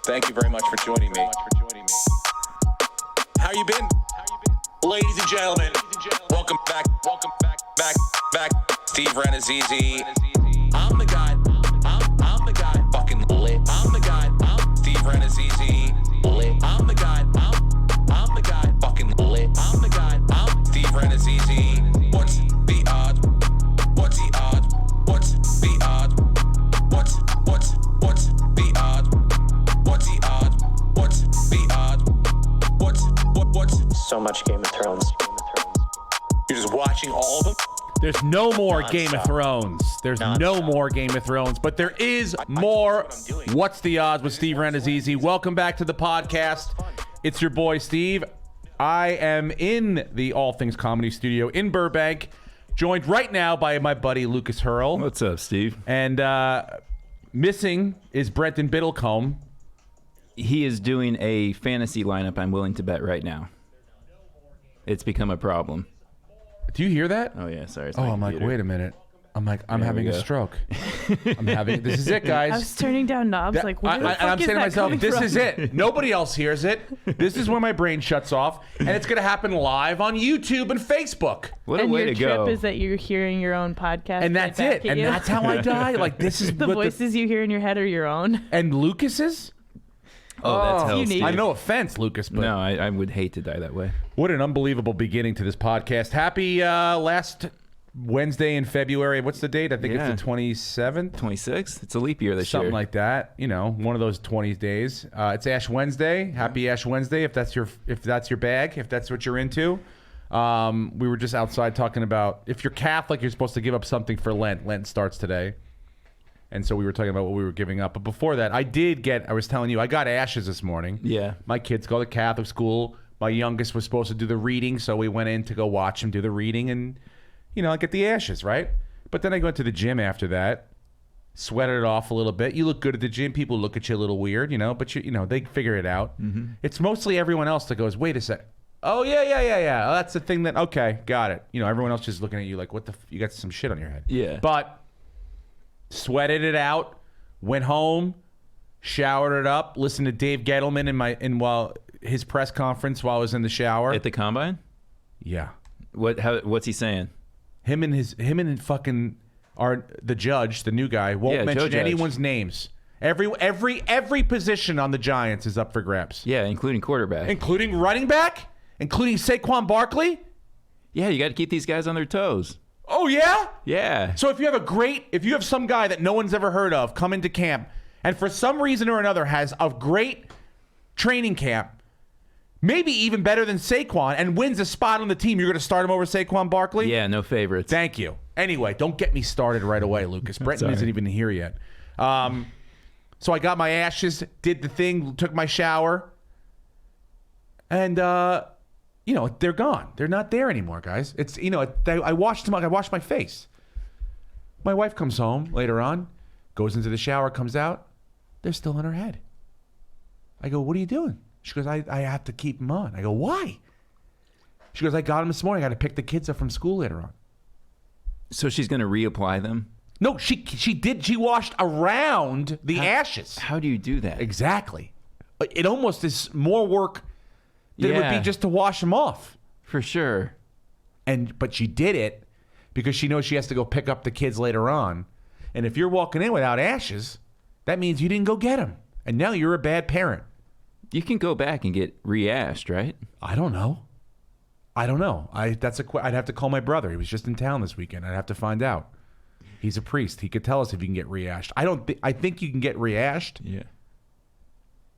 Thank you very much for joining me. How you been? Ladies and gentlemen, welcome back. Steve Renazizi. I'm the guy. I'm the guy. Fucking lit. I'm the guy. Steve Renazizi. Lit. I'm the guy. I'm the guy. Fucking lit. I'm the guy. Steve Renazizi. What's the odds? What's the odds? What's the odds? What's the odds? What's the odds? What's the odds? What's So much Game of Thrones. You're just watching all of them? There's no more Non-stop. Game of Thrones. There's no Non-stop. more Game of Thrones, but there is more. What's the odds with Steve Renazizi? Welcome back to the podcast. It's your boy Steve. I am in the All Things Comedy Studio in Burbank, joined right now by my buddy Lucas Hurl. What's up, Steve? And missing is Brenton Biddlecombe. He is doing a fantasy lineup I'm willing to bet right now. It's become a problem. Do you hear that? Oh, yeah, sorry. it's Oh, my I'm like, computer. wait a minute. I'm There having we a go. stroke. This is it, guys. I was turning down knobs like, where the fuck I'm is saying to that myself, coming this from? is it. Nobody else hears it. This is where my brain shuts off, and it's going to happen live on YouTube and Facebook. What a And way your to trip go. is that you're hearing your own podcast. And right that's back it. at And you. that's how I die. Like, this is the what voices you hear in your head are your own. and Lucas's? Oh, that's hell, unique. Steve. I no offense, Lucas, but No, I would hate to die that way. what an unbelievable beginning to this podcast. Happy last Wednesday in February. What's the date? I think Yeah. it's the 27th. 26? It's a leap year this Something year. like that, you know, one of those 20 days. It's Ash Wednesday. Happy Ash Wednesday if that's your bag, if that's what you're into. We were just outside talking about if you're Catholic, you're supposed to give up something for Lent. Lent starts today. And so we were talking about what we were giving up. But before that, I was telling you, I got ashes this morning. Yeah. My kids go to Catholic school. My youngest was supposed to do the reading, so we went in to go watch him do the reading and, you know, I get the ashes, right? But then I go to the gym after that, sweated it off a little bit. You look good at the gym. People look at you a little weird, you know, but they figure it out. Mm-hmm. It's mostly everyone else that goes, wait a sec. Oh, yeah. Oh, that's the thing that, okay, got it. You know, everyone else just looking at you like, what the, you got some shit on your head. Yeah. But sweated it out, went home, showered it up, listened to Dave Gettleman while his press conference while I was in the shower. At the Combine? Yeah. What's he saying? Him and fucking the judge, the new guy, won't Yeah, Joe mention Judge. anyone's names. Every position on the Giants is up for grabs. Yeah, including quarterback. Including running back, including Saquon Barkley. Yeah, you got to keep these guys on their toes. Oh yeah? Yeah. So if you have some guy that no one's ever heard of come into camp and for some reason or another has a great training camp, maybe even better than Saquon, and wins a spot on the team, you're going to start him over Saquon Barkley? Yeah, no favorites. Thank you. Anyway, don't get me started right away, Lucas. Brenton all isn't right. even here yet. So I got my ashes, did the thing, took my shower, and they're gone. They're not there anymore, guys. It's I washed them. I washed my face. My wife comes home later on, goes into the shower, comes out. They're still in her head. I go, what are you doing? She goes, I have to keep them on. I go, why? She goes, I got them this morning. I got to pick the kids up from school later on. So she's going to reapply them? No, she did. She washed around the ashes. How do you do that? Exactly. It almost is more work than it would be Yeah. just to wash them off. For sure. But she did it because she knows she has to go pick up the kids later on. And if you're walking in without ashes, that means you didn't go get them. And now you're a bad parent. You can go back and get re-ashed, right? I don't know. I'd have to call my brother. He was just in town this weekend. I'd have to find out. He's a priest. He could tell us if you can get re-ashed. I think you can get re-ashed. Yeah.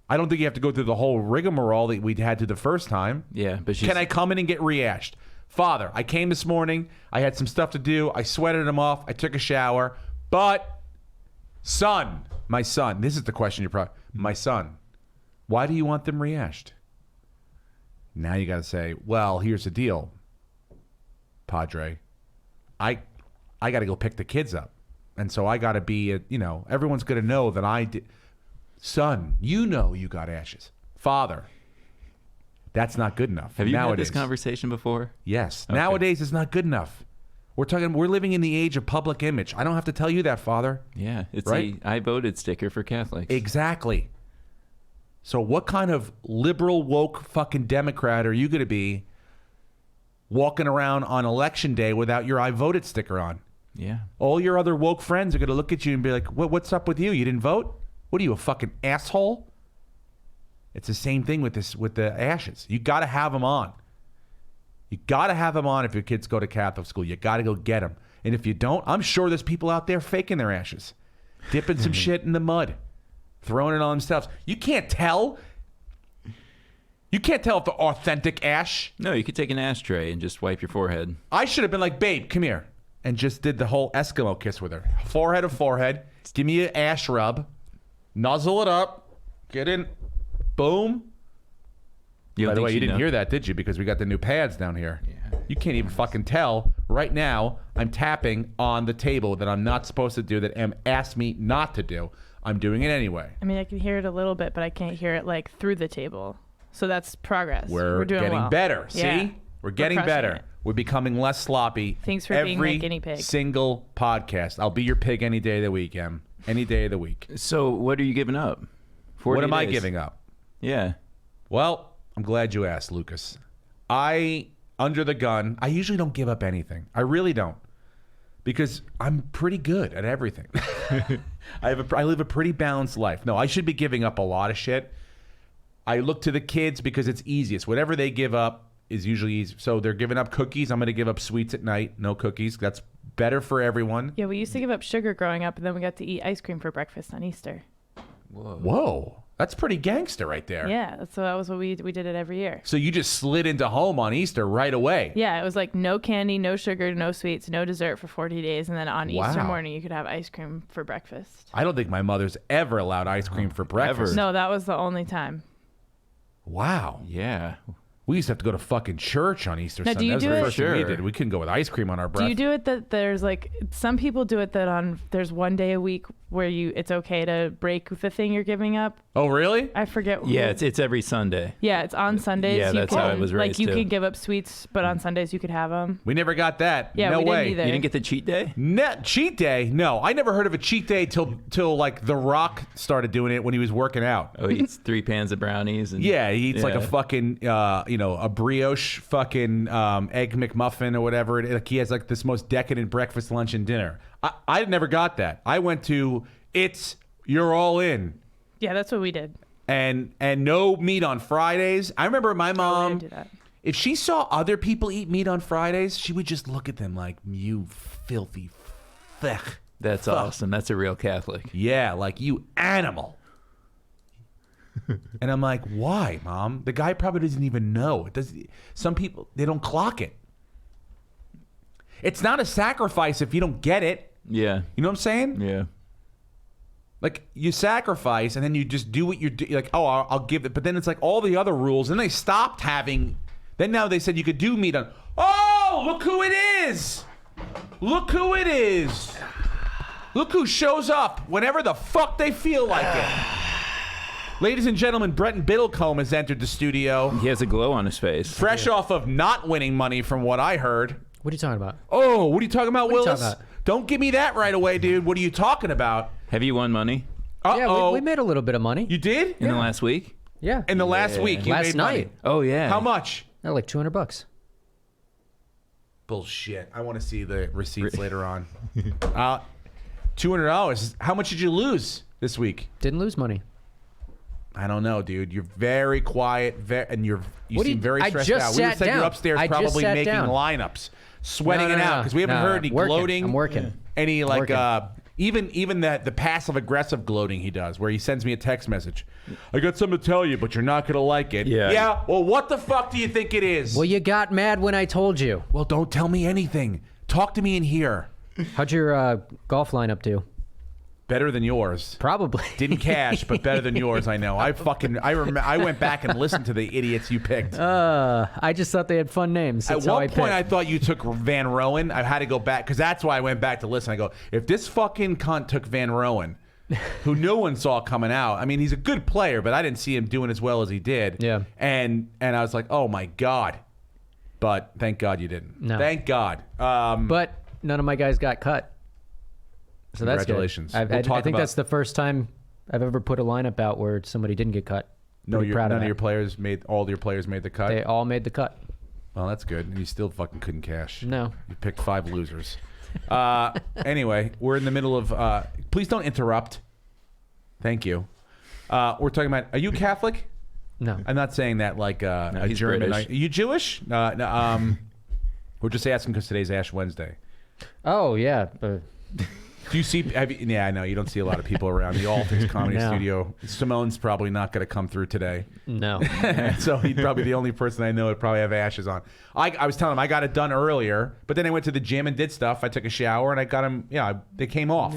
I don't think you have to go through the whole rigmarole that we had to the first time. Yeah, but she's... Can I come in and get re-ashed? Father, I came this morning. I had some stuff to do. I sweated them off. I took a shower. But, my son, this is the question you're probably... My son, why do you want them re-ashed? Now you got to say, well, here's the deal, Padre. I got to go pick the kids up. And so I got to be, everyone's going to know that I did. Son, you know you got ashes. Father, that's not good enough. Have you had nowadays. this conversation before? Yes. Okay. Nowadays, it's not good enough. We're living in the age of public image. I don't have to tell you that, Father. Yeah, it's Right? the I voted sticker for Catholics. Exactly. So what kind of liberal woke fucking Democrat are you going to be walking around on election day without your I voted sticker on? Yeah. All your other woke friends are going to look at you and be like, what's up with you? You didn't vote? What are you, a fucking asshole? It's the same thing with the ashes. You got to have them on. You got to have them on if your kids go to Catholic school. You got to go get them. And if you don't, I'm sure there's people out there faking their ashes, dipping some shit in the mud, throwing it on themselves. You can't tell. You can't tell if the authentic ash. No, you could take an ashtray and just wipe your forehead. I should have been like, babe, come here. And just did the whole Eskimo kiss with her. Forehead to forehead. Give me an ash rub. Nuzzle it up. Get in. Boom. By the way, you didn't hear that, did you? Because we got the new pads down here. Yeah. You can't even fucking tell. Right now, I'm tapping on the table that I'm not supposed to do, that Em asked me not to do. I'm doing it anyway. I mean, I can hear it a little bit, but I can't hear it like through the table. So that's progress. We're doing getting well. better. Yeah. See? We're getting crushing better. it. We're becoming less sloppy. Thanks for being my guinea pig. Every single podcast. I'll be your pig any day of the week, Em. Any day of the week. So what are you giving up? 40 What am I days. giving up? Yeah. Well, I'm glad you asked, Lucas. Under the gun, I usually don't give up anything. I really don't. Because I'm pretty good at everything. I live a pretty balanced life. No, I should be giving up a lot of shit. I look to the kids because it's easiest. Whatever they give up is usually easy. So they're giving up cookies. I'm going to give up sweets at night. No cookies. That's better for everyone. Yeah, we used to give up sugar growing up, and then we got to eat ice cream for breakfast on Easter. Whoa. That's pretty gangster right there. Yeah, so that was what we did it every year. So you just slid into home on Easter right away. Yeah, it was like no candy, no sugar, no sweets, no dessert for 40 days. And then on Easter Wow. morning, you could have ice cream for breakfast. I don't think my mother's ever allowed ice cream for breakfast. No, that was the only time. Wow. Yeah. We used to have to go to fucking church on Easter Now, Sunday. do you That was do the it- first thing we Sure. did. We couldn't go with ice cream on our breath. Do you do it that there's like, some people do it that there's one day a week where it's okay to break the thing you're giving up. Oh, really? I forget. Yeah, it's every Sunday. Yeah, it's on Sundays. Yeah, you that's how I was Like raised, you too. could give up sweets, but on Sundays you could have them. We never got that. Yeah, no we didn't way. either. You didn't get the cheat day? Cheat day? No, I never heard of a cheat day till like The Rock started doing it when he was working out. Oh, he eats 3 pans of brownies. And, Yeah, he eats like a Yeah. fucking, a brioche fucking egg McMuffin or whatever. Like he has like this most decadent breakfast, lunch, and dinner. I never got that. I went to you're all in. Yeah, that's what we did. And no meat on Fridays. I remember my We mom, didn't do that. if she saw other people eat meat on Fridays, she would just look at them like, you filthy fuck. That's awesome. That's a real Catholic. Yeah, like you animal. And I'm like, why, Mom? The guy probably doesn't even know. Some people, they don't clock it. It's not a sacrifice if you don't get it. Yeah. You know what I'm saying? Yeah. Like you sacrifice and then you just do what you're like, oh, I'll give it. But then it's like all the other rules. And they stopped having. Then now they said you could do meat on. Oh, look who it is. Look who it is. Look who shows up whenever the fuck they feel like it. Ladies and gentlemen, Brenton Biddlecombe has entered the studio. He has a glow on his face. Fresh off of not winning money from what I heard. What are you talking about? Oh, what are you talking about, What are you Willis? talking about? Don't give me that right away, dude. What are you talking about? Have you won money Uh-oh. Yeah, we made a little bit of money. You did? in the last week? Yeah. In the last week, you Last made night. money. Oh, yeah. How much? Like $200. Bullshit. I want to see the receipts later on. $200. How much did you lose this week? Didn't lose money. I don't know, dude. You're very quiet, and you What do seem you- very I stressed just out. We sat said you're down. upstairs I just probably sat making down. lineups, sweating No, it no, out no. because we haven't No, heard any I'm working. gloating. I'm working. Any like Working. even the passive aggressive gloating he does, where he sends me a text message. I got something to tell you, but you're not gonna like it. Yeah. Yeah. Well, what the fuck do you think it is? Well, you got mad when I told you. Well, don't tell me anything. Talk to me in here. How'd your golf lineup do? Better than yours. Probably. Didn't cash, but better than yours. I know. I went back and listened to the idiots you picked. I just thought they had fun names. At That's how one I point, I picked. thought you took Van Rowan. I had to go back because that's why I went back to listen. I go, if this fucking cunt took Van Rowan, who no one saw coming out. I mean, he's a good player, but I didn't see him doing as well as he did. Yeah. And I was like, oh my god. But thank God you didn't. No. Thank God. But none of my guys got cut. So that's good. Congratulations. I We'll talk think about- that's the first time I've ever put a lineup out where somebody didn't get cut. Pretty proud of none of that. your players made. All your players made the cut. They all made the cut. Well, that's good. And you still fucking couldn't cash. No. You picked 5 losers. Anyway, we're in the middle of. Please don't interrupt. Thank you. We're talking about. Are you Catholic? No. I'm not saying that like a he's German. British. Are you Jewish? No. We're just asking because today's Ash Wednesday. Oh yeah. Do you see? Yeah, I know you don't see a lot of people around the All Things Comedy No. Studio. Simone's probably not going to come through today, No. so he's probably the only person I know that probably have ashes on. I was telling him I got it done earlier, but then I went to the gym and did stuff. I took a shower and I got them. Yeah, they came off.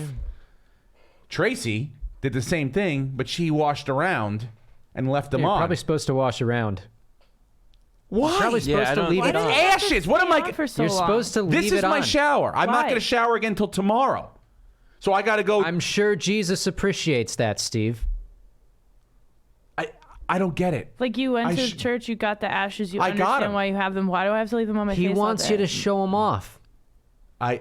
Tracy did the same thing, but she washed around and left them You're on. probably supposed to wash around. Why? Probably supposed to leave it It's on. ashes. What am I? For so You're long? supposed to leave This it is on. my shower. I'm not Why? going to shower again until tomorrow. So I got to go. I'm sure Jesus appreciates that, Steve. I don't get it. Like you went I to sh- church, you got the ashes, you I got understand 'em. why you have them. Why do I have to leave them on my face He all wants you day? to show him off.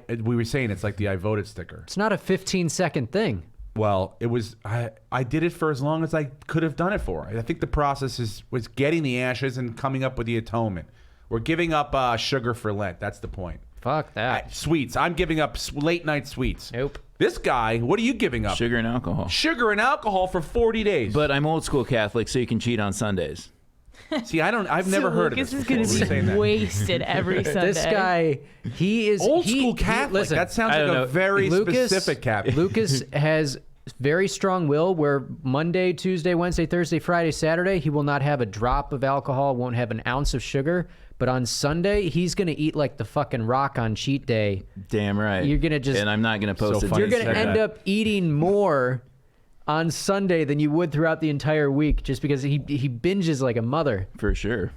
We were saying it's like the I voted sticker. It's not a 15-second thing. Well, it was. I did it for as long as I could have done it for. I think the process was getting the ashes and coming up with the atonement. We're giving up sugar for Lent. That's the point. Fuck that. Sweets. I'm giving up late night sweets. Nope. This guy, what are you giving up? Sugar and alcohol. Sugar and alcohol for 40 days. But I'm old school Catholic, so you can cheat on Sundays. See, I've never heard of this. Lucas is before. going We're to saying be that. wasted every Sunday. This guy, he is Old school Catholic. Listen, That sounds I like don't a know. very Lucas, specific Catholic. Lucas has very strong will where Monday, Tuesday, Wednesday, Thursday, Friday, Saturday, he will not have a drop of alcohol, won't have an ounce of sugar. But on Sunday, he's going to eat like the fucking Rock on cheat day. Damn right. You're gonna just- And I'm not gonna post So it. funny You're going to said end that. up eating more on Sunday than you would throughout the entire week just because he binges like a mother. For sure.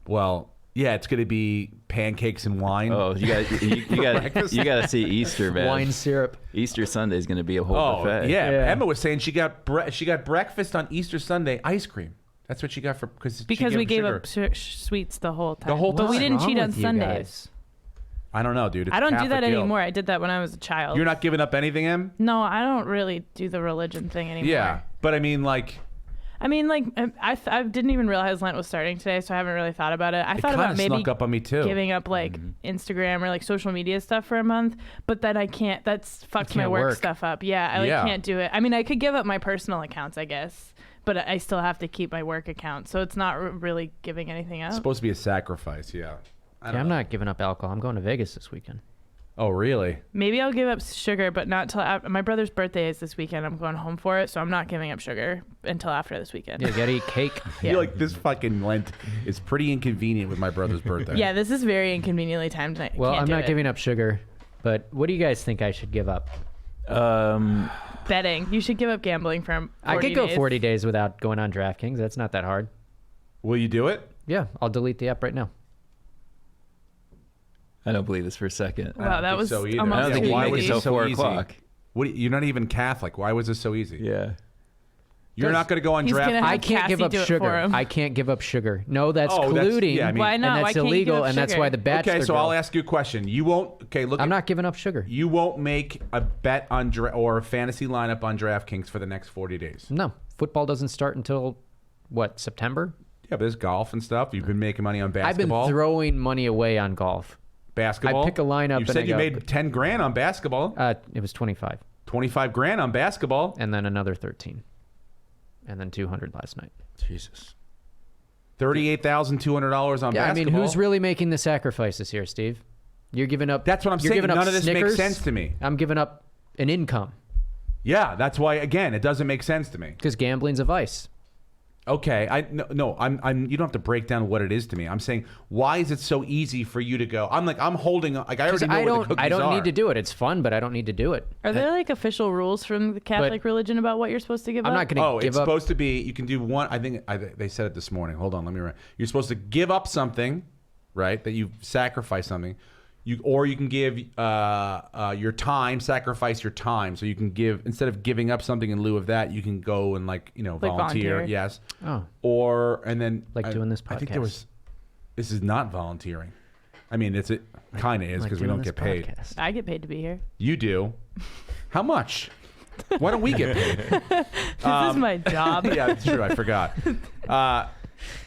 Well, yeah, it's going to be pancakes and wine. Oh, you got to see Easter, man. Wine syrup. Easter Sunday is going to be a whole Oh, buffet. yeah. Yeah. Emma was saying she got breakfast on Easter Sunday ice cream. That's what she got for because we gave up sweets the whole time. The whole But we time. didn't What's cheat wrong on with you Sundays. guys? I don't know, dude. It's I don't do Catholic that guilt. anymore. I did that when I was a child. You're not giving up anything, Em? No, I don't really do the religion thing anymore. Yeah, but I mean, like, I didn't even realize Lent was starting today, so I haven't really thought about it. I it thought kind about of maybe snuck up on me too. giving up like Instagram or like social media stuff for a month, but then I can't. That's fucks my can't work work. stuff up. Yeah, I Yeah. can't do it. I mean, I could give up my personal accounts, I guess, but I still have to keep my work account, so it's not really giving anything up. It's supposed to be a sacrifice. Yeah. Yeah, I'm not giving up alcohol. I'm going to Vegas this weekend. Oh, really? Maybe I'll give up sugar, but not till my brother's birthday is this weekend. I'm going home for it, so I'm not giving up sugar until after this weekend. Yeah, you got to eat cake. I feel like this fucking Lent is pretty inconvenient with my brother's birthday. Yeah, this is very inconveniently timed. I Well, can't I'm do not it. giving up sugar, but what do you guys think I should give up? Betting. You should give up gambling for 40 I could go days. 40 days without going on DraftKings. That's not that hard. Will you do it? Yeah, I'll delete the app right now. I don't believe this for a second. Wow, that think was so either. almost I don't think too you why make was it easy. it till so 4 easy? o'clock. You're not even Catholic. Why was it so easy? Yeah. You're not going to go on He's draft. gonna have I can't give Cassie up do it for sugar. him. I can't give up sugar. No, that's Oh, that's- colluding. yeah, I mean- Why not? And Why that's can't you give illegal, up and that's sugar? why the Bachelor Okay, so girl- I'll ask you a question. You won't. Okay, look. I'm not giving up sugar. You won't make a bet on or a fantasy lineup on DraftKings for the next 40 days. No, football doesn't start until, what, September? Yeah, but there's golf and stuff. You've been making money on I've been basketball. throwing money away on golf. Basketball. I pick a lineup You and said I you go- made 10 grand on basketball. It was 25, 25 grand on basketball. and then another 13, and then 200 last night. Jesus. $38,200 on Yeah, I basketball. mean, who's really making the sacrifices here, Steve? You're giving up. That's what I'm you're saying. Giving up None of this makes Snickers. sense to me. I'm giving up an income Yeah, that's why. Again, it doesn't make sense to me. because gambling's a vice. Okay, I'm. You don't have to break down what it is to me. I'm saying, why is it so easy for you to go? I'm holding. Like I 'Cause already know I what the don't. cookies I don't are. need to do it. It's fun, but I don't need to do it. Are there like official rules from the Catholic religion about what you're supposed to give I'm up? not going to Oh, give it's up. supposed to be. You can do one. I think they said it this morning. Hold on, let me read. You're supposed to give up something, right? That you sacrifice something. Or you can give your time, sacrifice your time. So you can give, instead of giving up something in lieu of that, you can go and volunteer. volunteer. Yes. Oh. And then Like doing this I think there podcast. this is not volunteering. I mean, it kind of is Like because we doing don't this get paid. podcast. I get paid to be here. You do. How much? Why don't we get paid? This is my job. Yeah, that's true. I forgot.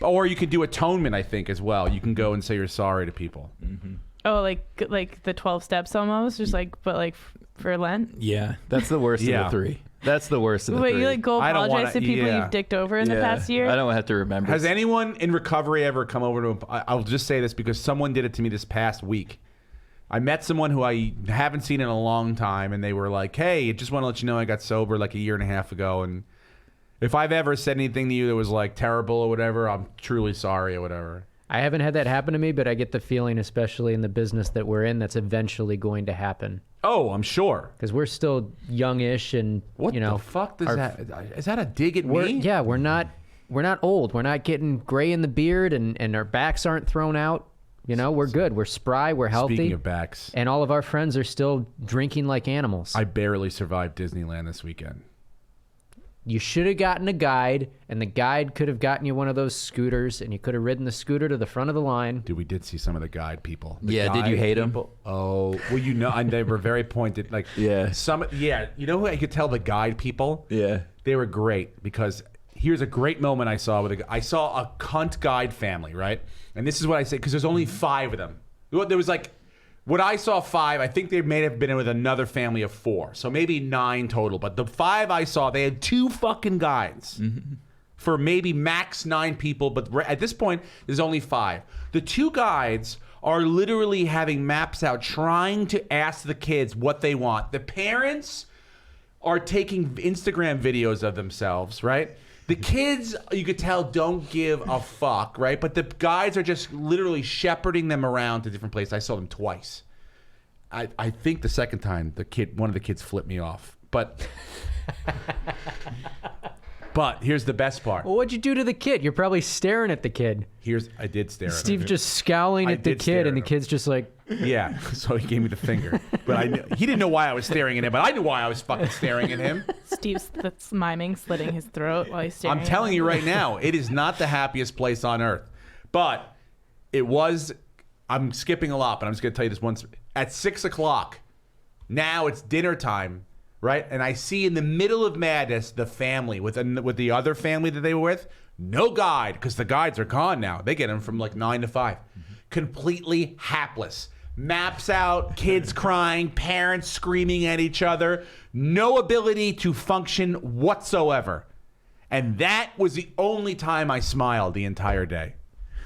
Or you could do atonement, I think, as well. You can go and say you're sorry to people. Oh, like the 12 steps almost, just like, but like for Lent. Yeah, that's the worst of the three. That's the worst of the Wait, three. you like go I don't apologize wanna- to people yeah. you've dicked over in the past year? I don't have to remember. Has anyone in recovery ever come over to I'll just say this because someone did it to me this past week. I met someone who I haven't seen in a long time, and they were like, hey, I just want to let you know I got sober like a year and a half ago, and if I've ever said anything to you that was like terrible or whatever, I'm truly sorry or whatever. I haven't had that happen to me, but I get the feeling, especially in the business that we're in, that's eventually going to happen. Oh, I'm sure. Because we're still youngish, and What you know, the fuck does that? Is that a dig at we're, me? yeah, we're not old. We're not getting gray in the beard, and our backs aren't thrown out. You know, we're good. We're spry. We're healthy. Speaking of backs, and all of our friends are still drinking like animals. I barely survived Disneyland this weekend. You should have gotten a guide, and the guide could have gotten you one of those scooters, and you could have ridden the scooter to the front of the line. Dude, we did see some of the guide people. The Yeah, did you guide hate 'em? people- Oh, well, you know, and they were very pointed. Like, Yeah. you know who I could tell the guide people? Yeah. They were great because here's a great moment I saw I saw a cunt guide family, right? And this is what I say because there's only 5 of them. There was like, what I saw 5, I think they may have been with another family of 4, so maybe 9 total. But the 5 I saw, they had 2 fucking guides for maybe max 9 people. But at this point, there's only 5. The 2 guides are literally having maps out, trying to ask the kids what they want. The parents are taking Instagram videos of themselves, right? The kids, you could tell, don't give a fuck, right? But the guides are just literally shepherding them around to different places. I saw them twice. I think the second time, one of the kids flipped me off. But here's the best part. Well, what'd you do to the kid? You're probably staring at the kid. I did stare at him. Steve just scowling I at the did stare kid, at and the him. kid's just like, Yeah, so he gave me the finger. But he didn't know why I was staring at him, but I knew why I was fucking staring at him. Steve's that's miming, slitting his throat while he's staring. I'm telling you right now, it is not the happiest place on earth. But it was, I'm skipping a lot, but I'm just going to tell you this once. At 6 o'clock, now it's dinner time, right? And I see in the middle of madness, the family with the other family that they were with, no guide, because the guides are gone now. They get them from like 9 to 5. Completely hapless. Maps out, kids crying, parents screaming at each other. No ability to function whatsoever. And that was the only time I smiled the entire day.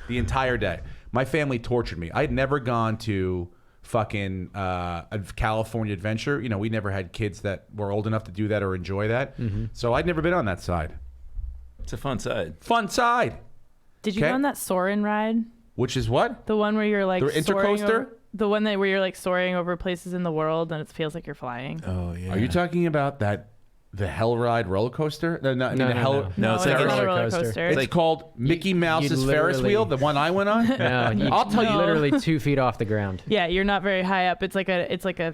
The entire day. My family tortured me. I'd never gone to fucking a California adventure. You know, we never had kids that were old enough to do that or enjoy that. So I'd never been on that side. It's a fun side. Fun side. Did you Okay. go on that Soarin' ride? Which is what? The one where you're like The soaring Intercoaster? over, the one where you're like soaring over places in the world and it feels like you're flying. Oh yeah. Are you talking about the Hell Ride roller coaster? No, No, the no, Hell. no. No, it's it's like not a a roller roller coaster. coaster. It's like- called Mickey Mouse's Ferris literally- wheel, the one I went on. no, I'll tell you. literally 2 feet off the ground. Yeah, you're not very high up. It's like a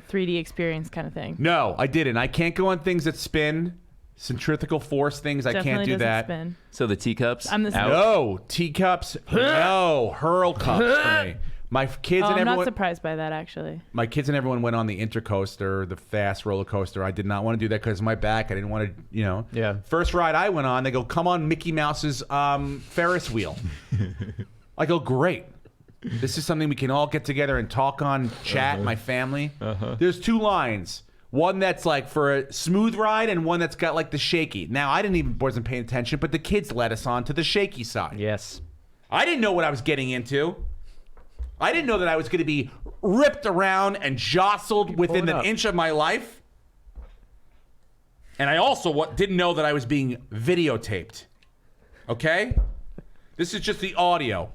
3D experience kind of thing. No, I didn't. I can't go on things that spin, centrifugal force things. I Definitely can't do doesn't that. Spin. So the teacups. I'm the out. No teacups. No hurl cups for me. My kids Oh, and I'm not everyone. surprised by that actually. My kids and everyone went on the Intercoaster, the fast roller coaster. I did not want to do that because of my back. I didn't want to, Yeah. First ride I went on, they go, come on Mickey Mouse's Ferris wheel. I go, great. This is something we can all get together and talk on, chat, my family. There's 2 lines. One that's like for a smooth ride and one that's got like the shaky. Now, I wasn't paying attention, but the kids led us on to the shaky side. Yes. I didn't know what I was getting into. I didn't know that I was going to be ripped around and jostled within it an up. inch of my life. And I also didn't know that I was being videotaped. Okay? This is just the audio.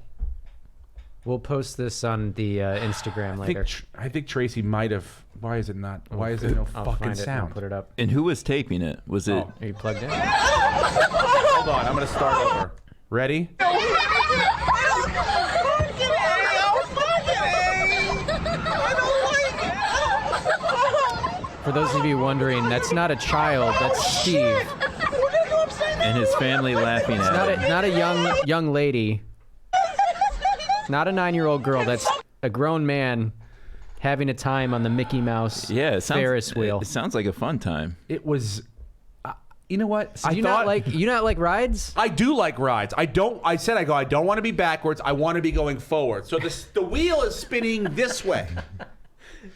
We'll post this on the Instagram later. I think Tracy might have. Why is it not? Why is there no I'll fucking find it and I'll sound? put it up. And who was taping it? Was it? Oh. Are you plugged in? Hold on, I'm going to start over. Ready? For those of you wondering, that's not a child. That's Steve. And his family laughing at him. Not a young lady. Not a 9-year-old girl. That's a grown man having a time on the Mickey Mouse Ferris wheel. It sounds like a fun time. It was. You know what? So you not like rides? I do like rides. I don't want to be backwards. I want to be going forward. So the wheel is spinning this way.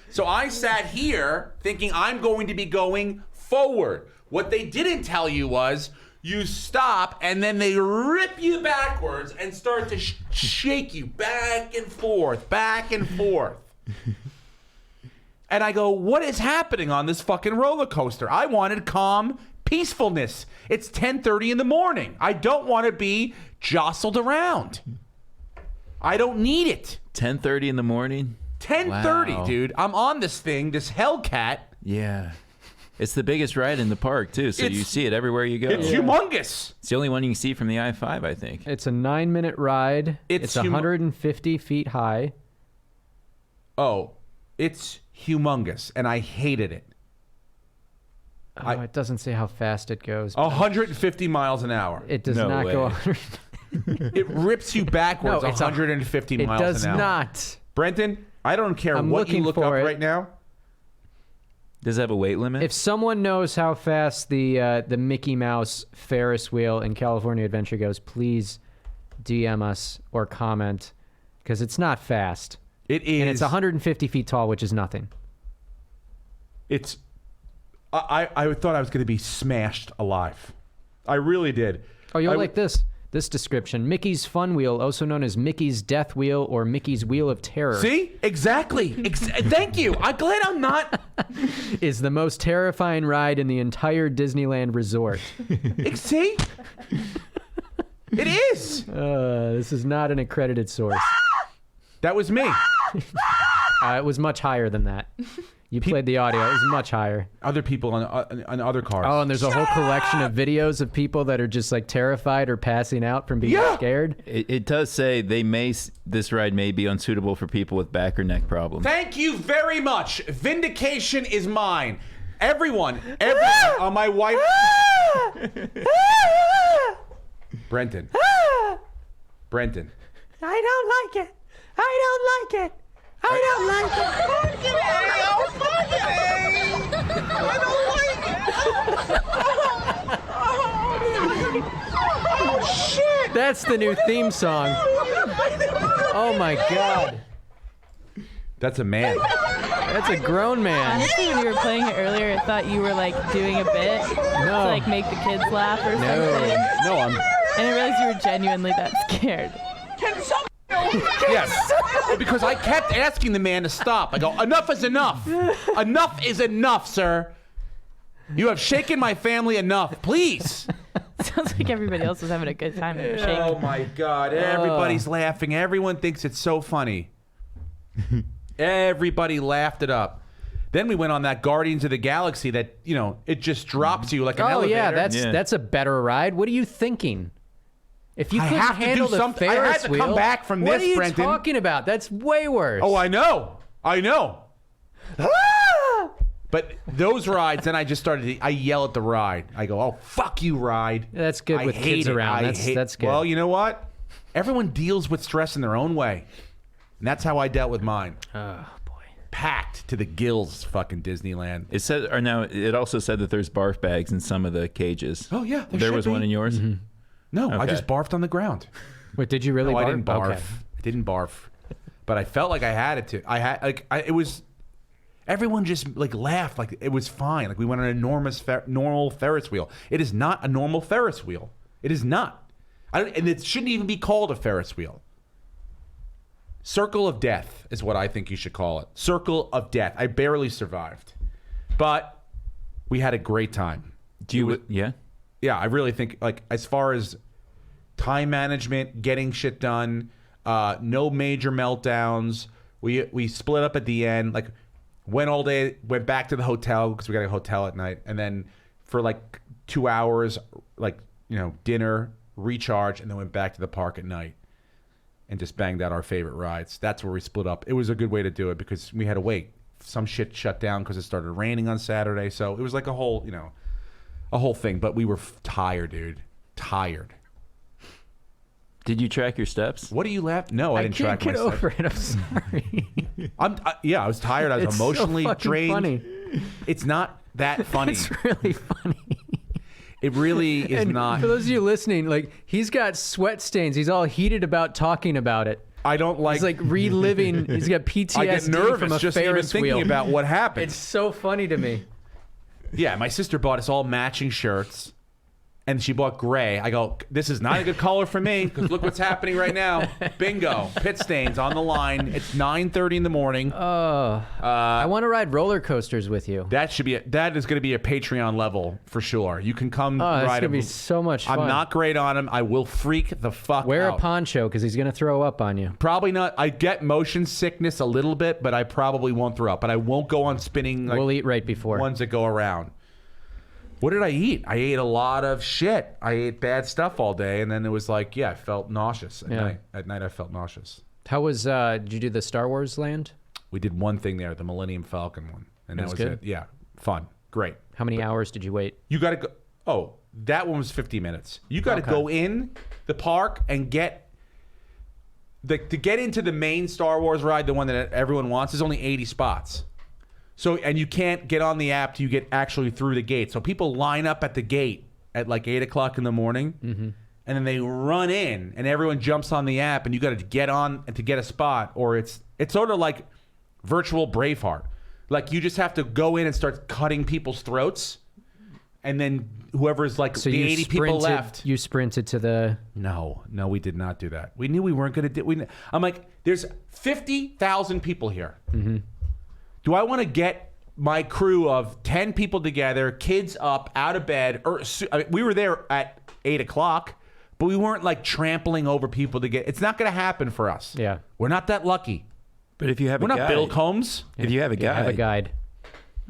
So I sat here thinking I'm going to be going forward. What they didn't tell you was you stop and then they rip you backwards and start to shake you back and forth, back and forth. And I go, what is happening on this fucking roller coaster? I wanted calm peacefulness. It's 10:30 in the morning. I don't want to be jostled around. I don't need it. 10:30 in the morning? 10:30, Wow. dude. I'm on this thing, this Hellcat. Yeah. It's the biggest ride in the park, too, so you see it everywhere you go. It's humongous. It's the only one you can see from the I-5, I think. It's a 9-minute ride. It's 150 feet high. Oh, it's humongous, and I hated it. Oh, it doesn't say how fast it goes. 150 miles an hour. It does No not way. go 100. It rips you backwards No, it's 150 It miles does an hour. not. Brenton, I don't care I'm what you looking look up for it. right now. Does it have a weight limit? If someone knows how fast the Mickey Mouse Ferris wheel in California Adventure goes, please DM us or comment, because it's not fast. It is. And it's 150 feet tall, which is nothing. It's. I thought I was going to be smashed alive. I really did. Oh, you'll like this description. Mickey's Fun Wheel, also known as Mickey's Death Wheel or Mickey's Wheel of Terror. See? Exactly. Thank you. I'm glad I'm not. Is the most terrifying ride in the entire Disneyland resort. See? It is. This is not an accredited source. That was me. It was much higher than that. You played the audio. It was much higher. Other people on other cars. Oh, and there's a whole collection of videos of people that are just like terrified or passing out from being scared. It does say this ride may be unsuitable for people with back or neck problems. Thank you very much. Vindication is mine. Everyone on my wife. Brenton. Brenton. I don't like it. I don't like it. I don't like it. That's the new theme song. Oh my God. That's a man. That's a grown man. Honestly, when you were playing it earlier, I thought you were like doing a bit to like make the kids laugh or something. No, I'm. And I realized you were genuinely that scared. Yes. Because I kept asking the man to stop. I go, enough is enough. Enough is enough, sir. You have shaken my family enough. Please. Sounds like everybody else was having a good time in the shake. Oh my God. Everybody's laughing. Everyone thinks it's so funny. Everybody laughed it up. Then we went on that Guardians of the Galaxy that, it just drops you like an elevator. Yeah, that's a better ride. What are you thinking? If you couldn't have to do handle the something. I Ferris had to wheel, come back from what this, are you Brenton. talking about? That's way worse. Oh, I know. But those rides, then I just started I yell at the ride. I go, oh, fuck you, ride. That's good I with hate kids it. around. I That's good. Well, you know what? Everyone deals with stress in their own way. And that's how I dealt with mine. Oh, boy. Packed to the gills, fucking Disneyland. It said, or now it also said that there's barf bags in some of the cages. Oh, yeah. There was one in yours? Mm-hmm. No, I Okay. just barfed on the ground. Wait, did you really No, barf? I didn't barf. Okay. I didn't barf. But I felt like I had it to. It was. Everyone just laughed like it was fine. Like we went on an normal Ferris wheel. It is not a normal Ferris wheel. It is not. And it shouldn't even be called a Ferris wheel. Circle of Death is what I think you should call it. Circle of Death. I barely survived, but we had a great time. Yeah. Yeah, I really think as far as time management, getting shit done, no major meltdowns. We split up at the end. Went all day, went back to the hotel because we got a hotel at night, and then for 2 hours, dinner, recharge, and then went back to the park at night and just banged out our favorite rides. That's where we split up. It was a good way to do it because we had to wait. Some shit shut down because it started raining on Saturday, so it was like a whole thing. But we were tired, dude. Tired. Did you track your steps? What do you laugh? No, I didn't can't track get myself. over it. I'm sorry. I was tired. I was It's emotionally so fucking drained. funny. It's not that funny. It's really funny. It really is And not. for those of you listening, like he's got sweat stains. He's all heated about talking about it. I don't like. He's like reliving. He's got PTSD I get nervous from a just even Ferris thinking wheel. about what happened. It's so funny to me. Yeah, my sister bought us all matching shirts, and she bought gray. I go, this is not a good color for me because look what's happening right now. Bingo, pit stains on the line. It's 9:30 in the morning. I want to ride roller coasters with you. That is going to be a Patreon level for sure. You can come Oh, it's ride gonna be them. so much fun. I'm not great on them. I will freak the fuck Wear out. a poncho because he's gonna throw up on you. Probably not. I get motion sickness a little bit, but I probably won't throw up. But I won't go on spinning like We'll eat right before. ones that go around. What did I eat? I ate a lot of shit. I ate bad stuff all day, and then it was like, I felt nauseous at Yeah. night. At night, I felt nauseous. How was? Did you do the Star Wars land? We did one thing there, the Millennium Falcon one, and that was was good? it. Yeah, fun, great. How many hours did you wait? You got to go. Oh, that one was 50 minutes. You got to Okay. go in the park and get to get into the main Star Wars ride, the one that everyone wants. There's only 80 spots. So, and you can't get on the app till you get actually through the gate. So people line up at the gate at like 8 o'clock in the morning, and then they run in, and everyone jumps on the app, and you got to get on and to get a spot, or it's sort of like virtual Braveheart. Like you just have to go in and start cutting people's throats, and then whoever's like So the you 80 people left. You sprinted to the. No, we did not do that. We knew we weren't going to do. I'm like, there's 50,000 people here. Do I want to get my crew of 10 people together, kids up, out of bed? We were there at 8 o'clock, but we weren't like trampling over people to get. It's not going to happen for us. Yeah. We're not that lucky. But if you have We're a not guide, Bill Combs, if you have a guide, Have a guide.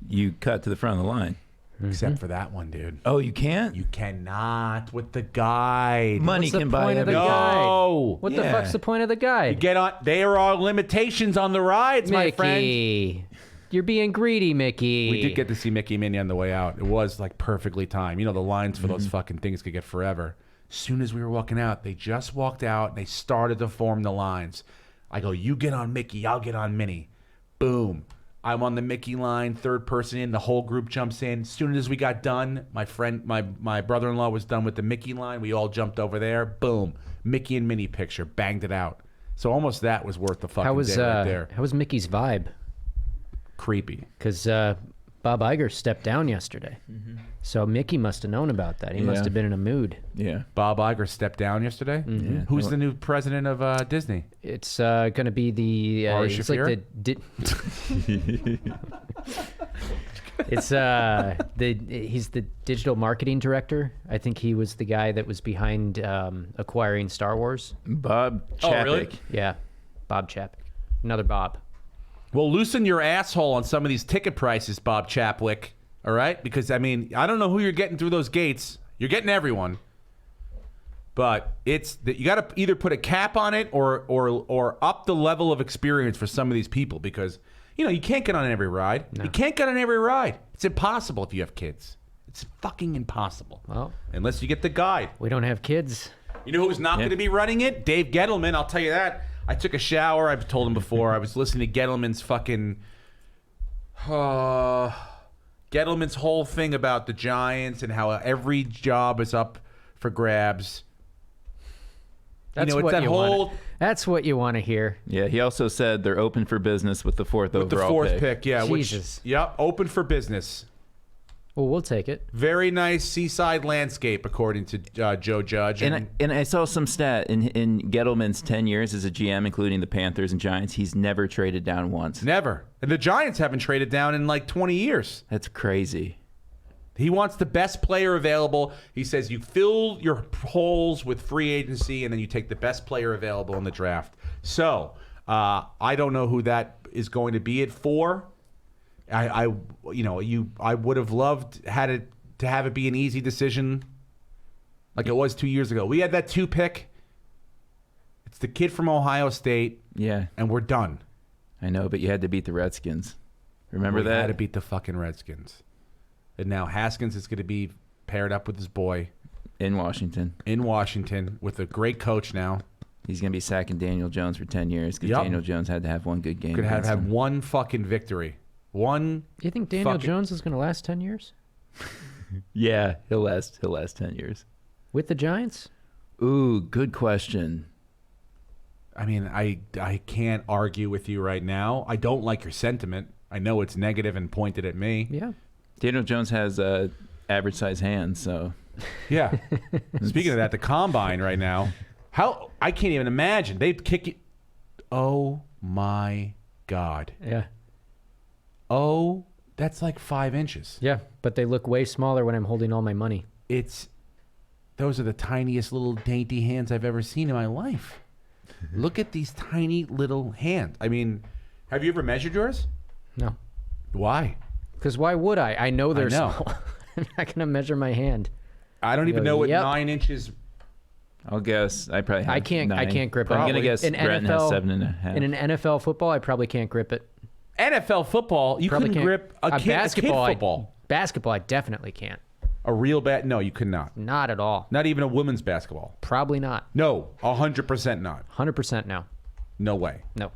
you cut to the front of the line. except for that one, dude. Oh, you can't? You cannot with the guide. Money What's the can buy point of the everything. guide? No. What the Yeah. fuck's the point of the guide? Get on. There are limitations on the rides, my friend. Mickey. You're being greedy, Mickey. We did get to see Mickey and Minnie on the way out. It was like perfectly timed. You know, the lines for those fucking things could get forever. As soon as we were walking out, they just walked out and they started to form the lines. I go, you get on Mickey, I'll get on Minnie. Boom. I'm on the Mickey line, third person in. The whole group jumps in. As soon as we got done, my friend, my brother-in-law was done with the Mickey line. We all jumped over there. Boom. Mickey and Minnie picture. Banged it out. So almost that was worth the fucking How was day right there. how was Mickey's vibe? Creepy. Because Bob Iger stepped down yesterday, so Mickey must have known about that. He must Yeah. have been in a mood. Yeah. Bob Iger stepped down yesterday. Mm-hmm. Who's the new president of Disney? It's going to be the Ari it's like Shaffir? he's the digital marketing director. I think he was the guy that was behind acquiring Star Wars. Bob Oh, Chapek. really? Yeah, Bob Chapek, another Bob. Well, loosen your asshole on some of these ticket prices, Bob Chapwick. All right? Because, I mean, I don't know who you're getting through those gates. You're getting everyone. But it's you got to either put a cap on it or up the level of experience for some of these people because, you can't get on every ride. You can't get on every ride. It's impossible if you have kids. It's fucking impossible. Well, Unless you get the guide. we don't have kids. You know who's not going to be running it? Dave Gettleman. I'll tell you that. I took a shower. I've told him before. I was listening to Gettleman's fucking... Gettleman's whole thing about the Giants and how every job is up for grabs. That's it's what that you whole... want. That's what you want to hear. Yeah, he also said they're open for business with the fourth With the overall fourth pick, yeah. Jesus. Yep, open for business. Well, we'll take it. Very nice seaside landscape, according to Joe Judge. And I saw some stat in Gettleman's 10 years as a GM, including the Panthers and Giants, he's never traded down once. Never. And the Giants haven't traded down in like 20 years. That's crazy. He wants the best player available. He says you fill your holes with free agency and then you take the best player available in the draft. So I don't know who that is going to be at 4. I would have loved to have it be an easy decision like it was 2 years ago. We had that 2 pick. It's the kid from Ohio State. Yeah, And we're done. I know, but you had to beat the Redskins. Remember We that? had to beat the fucking Redskins. And now Haskins is going to be paired up with his boy. In Washington. In Washington with a great coach now. He's going to be sacking Daniel Jones for 10 years because Yep. Daniel Jones had to have one good game. Could have against had him. one fucking victory. One. You think Daniel fucking- Jones is going to last 10 years Yeah, he'll last 10 years. with the Giants? Ooh, good question. I mean, I can't argue with you right now. I don't like your sentiment. I know it's negative and pointed at me. Yeah. Daniel Jones has average size hands, so Yeah. Speaking of that, the combine right now. How I can't even imagine. They'd kick it. Oh my God. Yeah. Oh, that's like 5 inches. Yeah. But they look way smaller when I'm holding all my money. Those are the tiniest little dainty hands I've ever seen in my life. Look at these tiny little hands. I mean, have you ever measured yours? No. Why? Because why would I? I know they're know. small. I'm not going to measure my hand. I don't even Go, know what yep. 9 inches. I'll guess. I probably have I can't 9. grip it. I'm going to Probably. guess In Brenton has NFL 7.5. In an NFL football, I probably can't grip it. NFL football, you Probably couldn't can't. grip a kid football. Basketball, I definitely can't. A real bat? No, you could not. Not at all. Not even a women's basketball. Probably not. No, 100% not. 100% no. No way. No.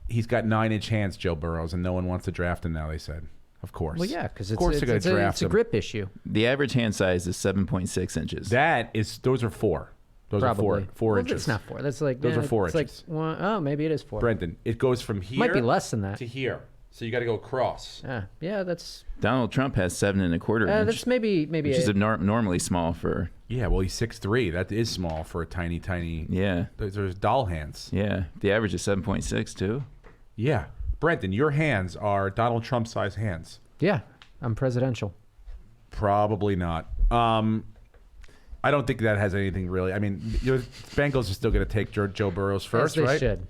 He's got 9-inch hands, Joe Burrows, and no one wants to draft him now. They said, of course. Well, yeah, because of course they're going to draft it's a him. grip issue. The average hand size is 7.6 inches. Those are 4. Those Probably. are 4 well, inches. It's not 4. That's like Those are 4 it's inches. Like, well, oh, maybe it is 4. Brendan, it goes from here Might be less than that. to here. So you got to go across. Yeah, that's Donald Trump has 7.25 inch, that's maybe which is normally small for. Yeah, well, he's 6'3". That is small for a tiny. Yeah, Those are doll hands. yeah. The average is 7.6 too. Yeah. Brendan, your hands are Donald Trump-sized hands. yeah. I'm presidential. Probably not. I don't think that has anything really. I mean, your Bengals are still going to take Joe Burrows first, As they right? should.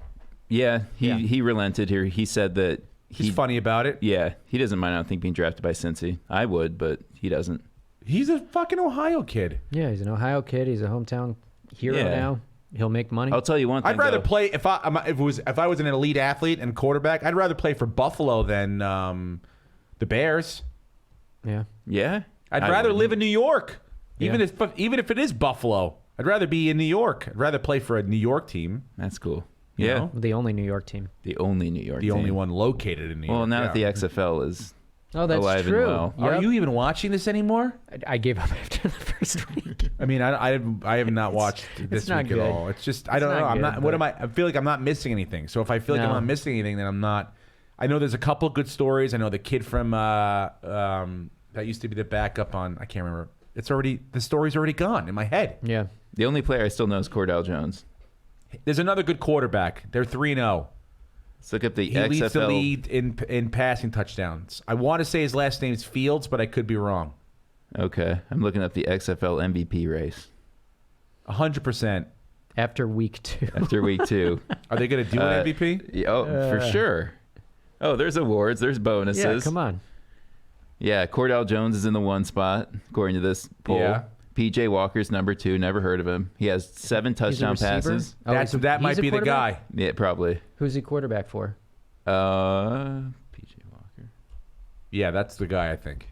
Yeah, Yeah. he relented here. He said that He's funny about it. Yeah, he doesn't mind. I don't think being drafted by Cincy. I would, but he doesn't. He's a fucking Ohio kid. Yeah, he's an Ohio kid. He's a hometown hero Yeah. now. He'll make money. I'll tell you one thing. I'd rather though. play if I was an elite athlete and quarterback. I'd rather play for Buffalo than the Bears. Yeah. Yeah, I'd I rather wouldn't. live in New York, even Yeah. if it is Buffalo. I'd rather be in New York. I'd rather play for a New York team. That's cool. You Yeah, know? The only New York team. the only New York. The team. only one located in New York. Well, now that the yeah. XFL is Oh, that's alive true. and well. Are Yep. you even watching this anymore? I gave up after the first week. I mean, I have not watched this not week good. at all. It's just I don't not know. I'm good, not. What but- am I? I feel like I'm not missing anything. So if I feel like I'm No. not missing anything, then I'm not. I know there's a couple good stories. I know the kid from that used to be the backup on. I can't remember. The story's already gone in my head. Yeah. The only player I still know is Cordell Jones. There's another good quarterback. They're 3-0. Let's look up the He XFL. leads the lead in passing touchdowns. I want to say his last name's Fields, but I could be wrong. Okay, I'm looking up the XFL MVP race 100%. After week 2. after week 2. Are they going to do an MVP? Yeah, oh, for sure. Oh, there's awards. There's bonuses. Yeah, come on. Yeah, Cordell Jones is in the 1 spot, according to this poll. Yeah. PJ Walker's number 2. Never heard of him. He has 7 He's a touchdown receiver? passes. Oh, That he's might a be the quarterback? guy. Yeah, probably. Who's he quarterback for? PJ Walker. Yeah, that's the guy, I think.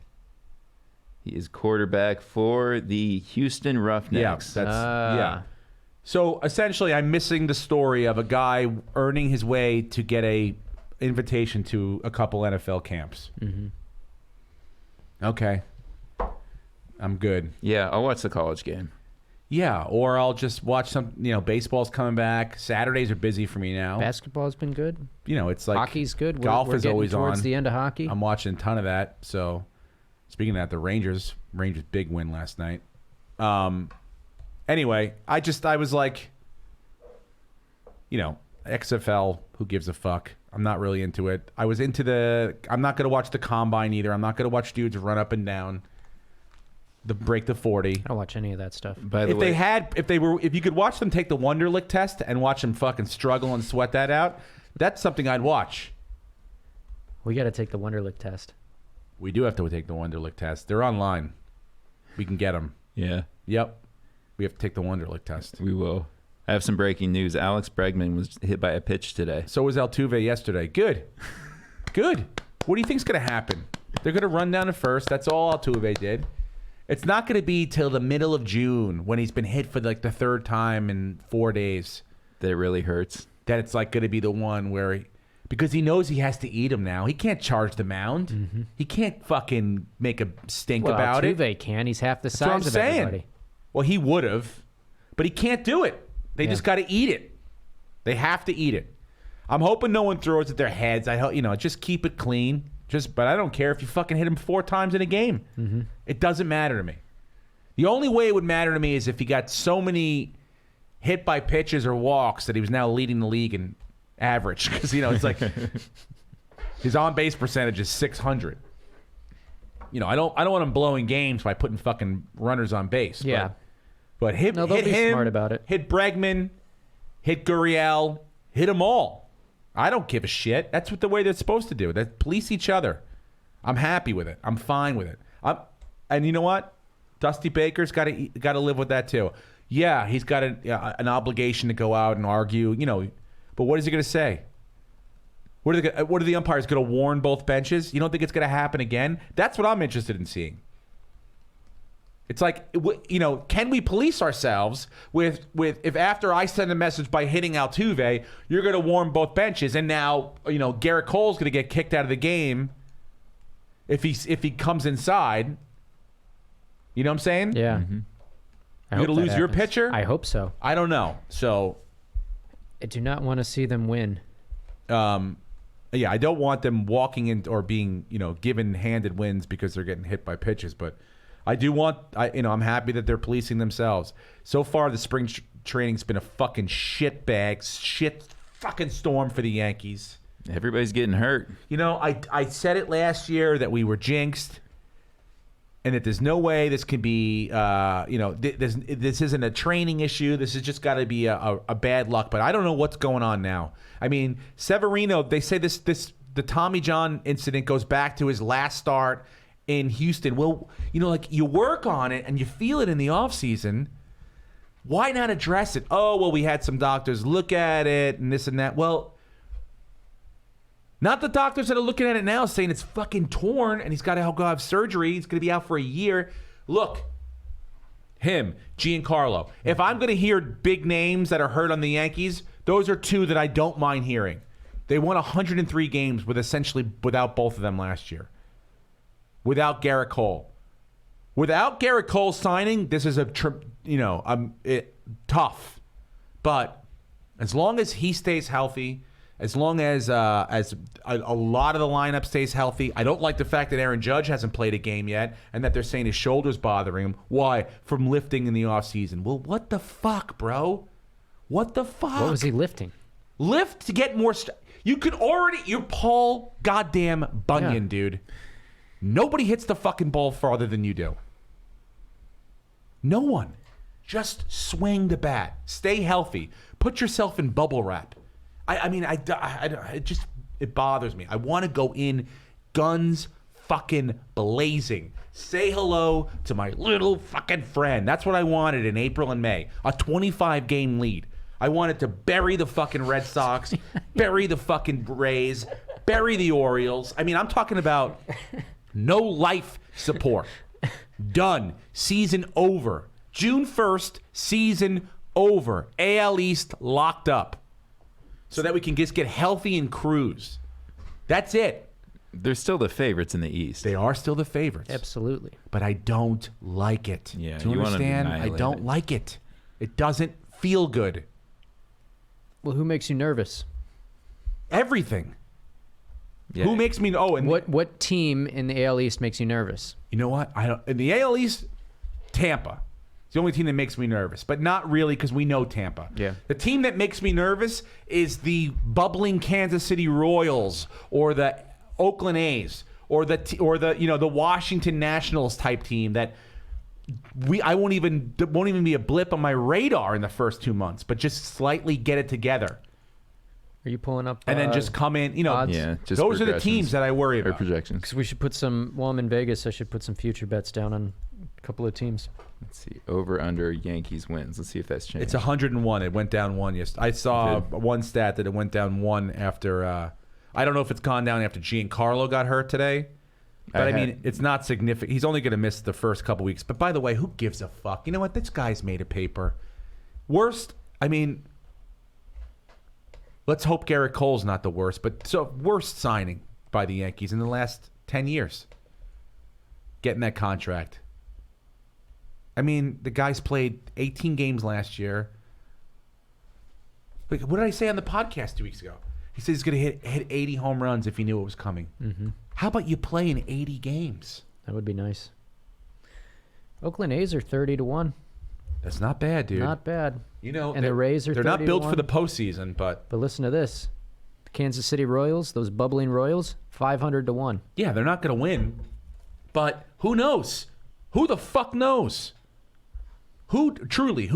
He is quarterback for the Houston Roughnecks. Yeah, that's Ah. yeah. So essentially, I'm missing the story of a guy earning his way to get a invitation to a couple NFL camps. Mm-hmm. Okay, I'm good. Yeah, I'll watch the college game. Yeah, or I'll just watch some. Baseball's coming back. Saturdays are busy for me now. Basketball's been good. It's like Hockey's good. golf we're is getting always towards on. the end of hockey. I'm watching a ton of that. So, speaking of that, the Rangers big win last night. Anyway, I was like, XFL, who gives a fuck? I'm not really into it. I'm not going to watch the combine either. I'm not going to watch dudes run up and down break the 40. I don't watch any of that stuff. By the If way, if you could watch them take the Wonderlic test and watch them fucking struggle and sweat that out, that's something I'd watch. We got to take the Wonderlic test. We do have to take the Wonderlic test. They're online. We can get them. yeah, Yep. We have to take the Wonderlic test. we will. I have some breaking news. Alex Bregman was hit by a pitch today. So was Altuve yesterday. Good. Good. What do you think's going to happen? They're going to run down to first. That's all Altuve did. It's not going to be till the middle of June when he's been hit for like the third time in 4 days That it really hurts. that it's like going to be the one where because he knows he has to eat him now. He can't charge the mound. He can't fucking make a stink Well, about it. Altuve can. He's half the That's what I'm size of saying. everybody. Well, he would have, but he can't do it. They just got to eat it. They have to eat it. I'm hoping no one throws at their heads. I hope just keep it clean. But I don't care if you fucking hit him 4 times in a game. It doesn't matter to me. The only way it would matter to me is if he got so many hit by pitches or walks that he was now leading the league in average. Because it's like his on base percentage is 600. I don't want him blowing games by putting fucking runners on base. Yeah. But hit No, they'll hit be him, smart about it. Hit Bregman, hit Gurriel, hit them all. I don't give a shit. That's what the way they're supposed to do. They police each other. I'm happy with it. I'm fine with it. And you know what? Dusty Baker's got to live with that too. Yeah, he's got an obligation to go out and argue. But what is he going to say? What are the umpires going to warn both benches? You don't think it's going to happen again? That's what I'm interested in seeing. It's like, can we police ourselves with if after I send a message by hitting Altuve, you're going to warn both benches, and now Garrett Cole's going to get kicked out of the game if he comes inside. You know what I'm saying? Yeah. You're going to lose your pitcher? I hope so. I don't know. So, I do not want to see them win. I don't want them walking in or being given handed wins because they're getting hit by pitches, but. I do want, I'm happy that they're policing themselves. So far, the spring training's been a fucking shit fucking storm for the Yankees. Everybody's getting hurt. I said it last year that we were jinxed and that there's no way this can be, this isn't a training issue. This has just got to be a bad luck. But I don't know what's going on now. I mean, Severino, they say the Tommy John incident goes back to his last start in Houston. Well, you work on it and you feel it in the offseason. Why not address it? Oh, well, we had some doctors look at it and this and that. Well, not the doctors that are looking at it now saying it's fucking torn and he's got to go have surgery. He's going to be out for a year. Look, him, Giancarlo. If I'm going to hear big names that are hurt on the Yankees, those are 2 that I don't mind hearing. They won 103 games without both of them last year. Without Garrett Cole. Without Garrett Cole signing, this is tough. But as long as he stays healthy, as long as a lot of the lineup stays healthy, I don't like the fact that Aaron Judge hasn't played a game yet and that they're saying his shoulder's bothering him. Why? From lifting in the offseason. Well, what the fuck, bro? What the fuck? What was he lifting? Lift to get more... You're Paul goddamn Bunyan, dude. Nobody hits the fucking ball farther than you do. No one. Just swing the bat. Stay healthy. Put yourself in bubble wrap. It bothers me. I want to go in guns fucking blazing. Say hello to my little fucking friend. That's what I wanted in April and May. A 25-game lead. I wanted to bury the fucking Red Sox, bury the fucking Rays, bury the Orioles. I'm talking about... No life support. Done. Season over. June 1st, season over. AL East locked up. So that we can just get healthy and cruise. That's it. They're still the favorites in the East. They are still the favorites. Absolutely. But I don't like it. Yeah, Do you you wanna understand? I annihilate don't it. like it. It doesn't feel good. Well, who makes you nervous? Everything. Yeah. Who makes me... Oh, and What team in the AL East makes you nervous? you know what? In the AL East, Tampa. It's the only team that makes me nervous, but not really because we know Tampa. Yeah. The team that makes me nervous is the bubbling Kansas City Royals or the Oakland A's or the Washington Nationals type team that I won't even be a blip on my radar in the first 2 months, but just slightly get it together. Are you pulling up? And then just come in, odds? Yeah, just those are the progressions teams that I worry or about. projections. Because we should put some. Well, I'm in Vegas. I should put some future bets down on a couple of teams. Let's see. Over under Yankees wins. Let's see if that's changed. It's 101. It went down 1 yesterday. I saw one stat that it went down 1 after. I don't know if it's gone down after Giancarlo got hurt today. But I mean, it's not significant. He's only going to miss the first couple weeks. But by the way, who gives a fuck? You know what? This guy's made a paper. Worst, I mean, let's hope Garrett Cole's not the worst. But so worst signing by the Yankees in the last 10 years. Getting that contract. I mean, the guy's played 18 games last year. Like, what did I say on the podcast 2 weeks ago? He said he's going to hit 80 home runs if he knew it was coming. Mm-hmm. How about you play in 80 games? That would be nice. Oakland A's are 30-1. That's not bad, dude. Not bad. You know, And the Rays are they're not built 30-1. for the postseason, but listen to this. The Kansas City Royals, those bubbling Royals, 500-1. yeah, they're not going to win. But who knows? Who the fuck knows? Who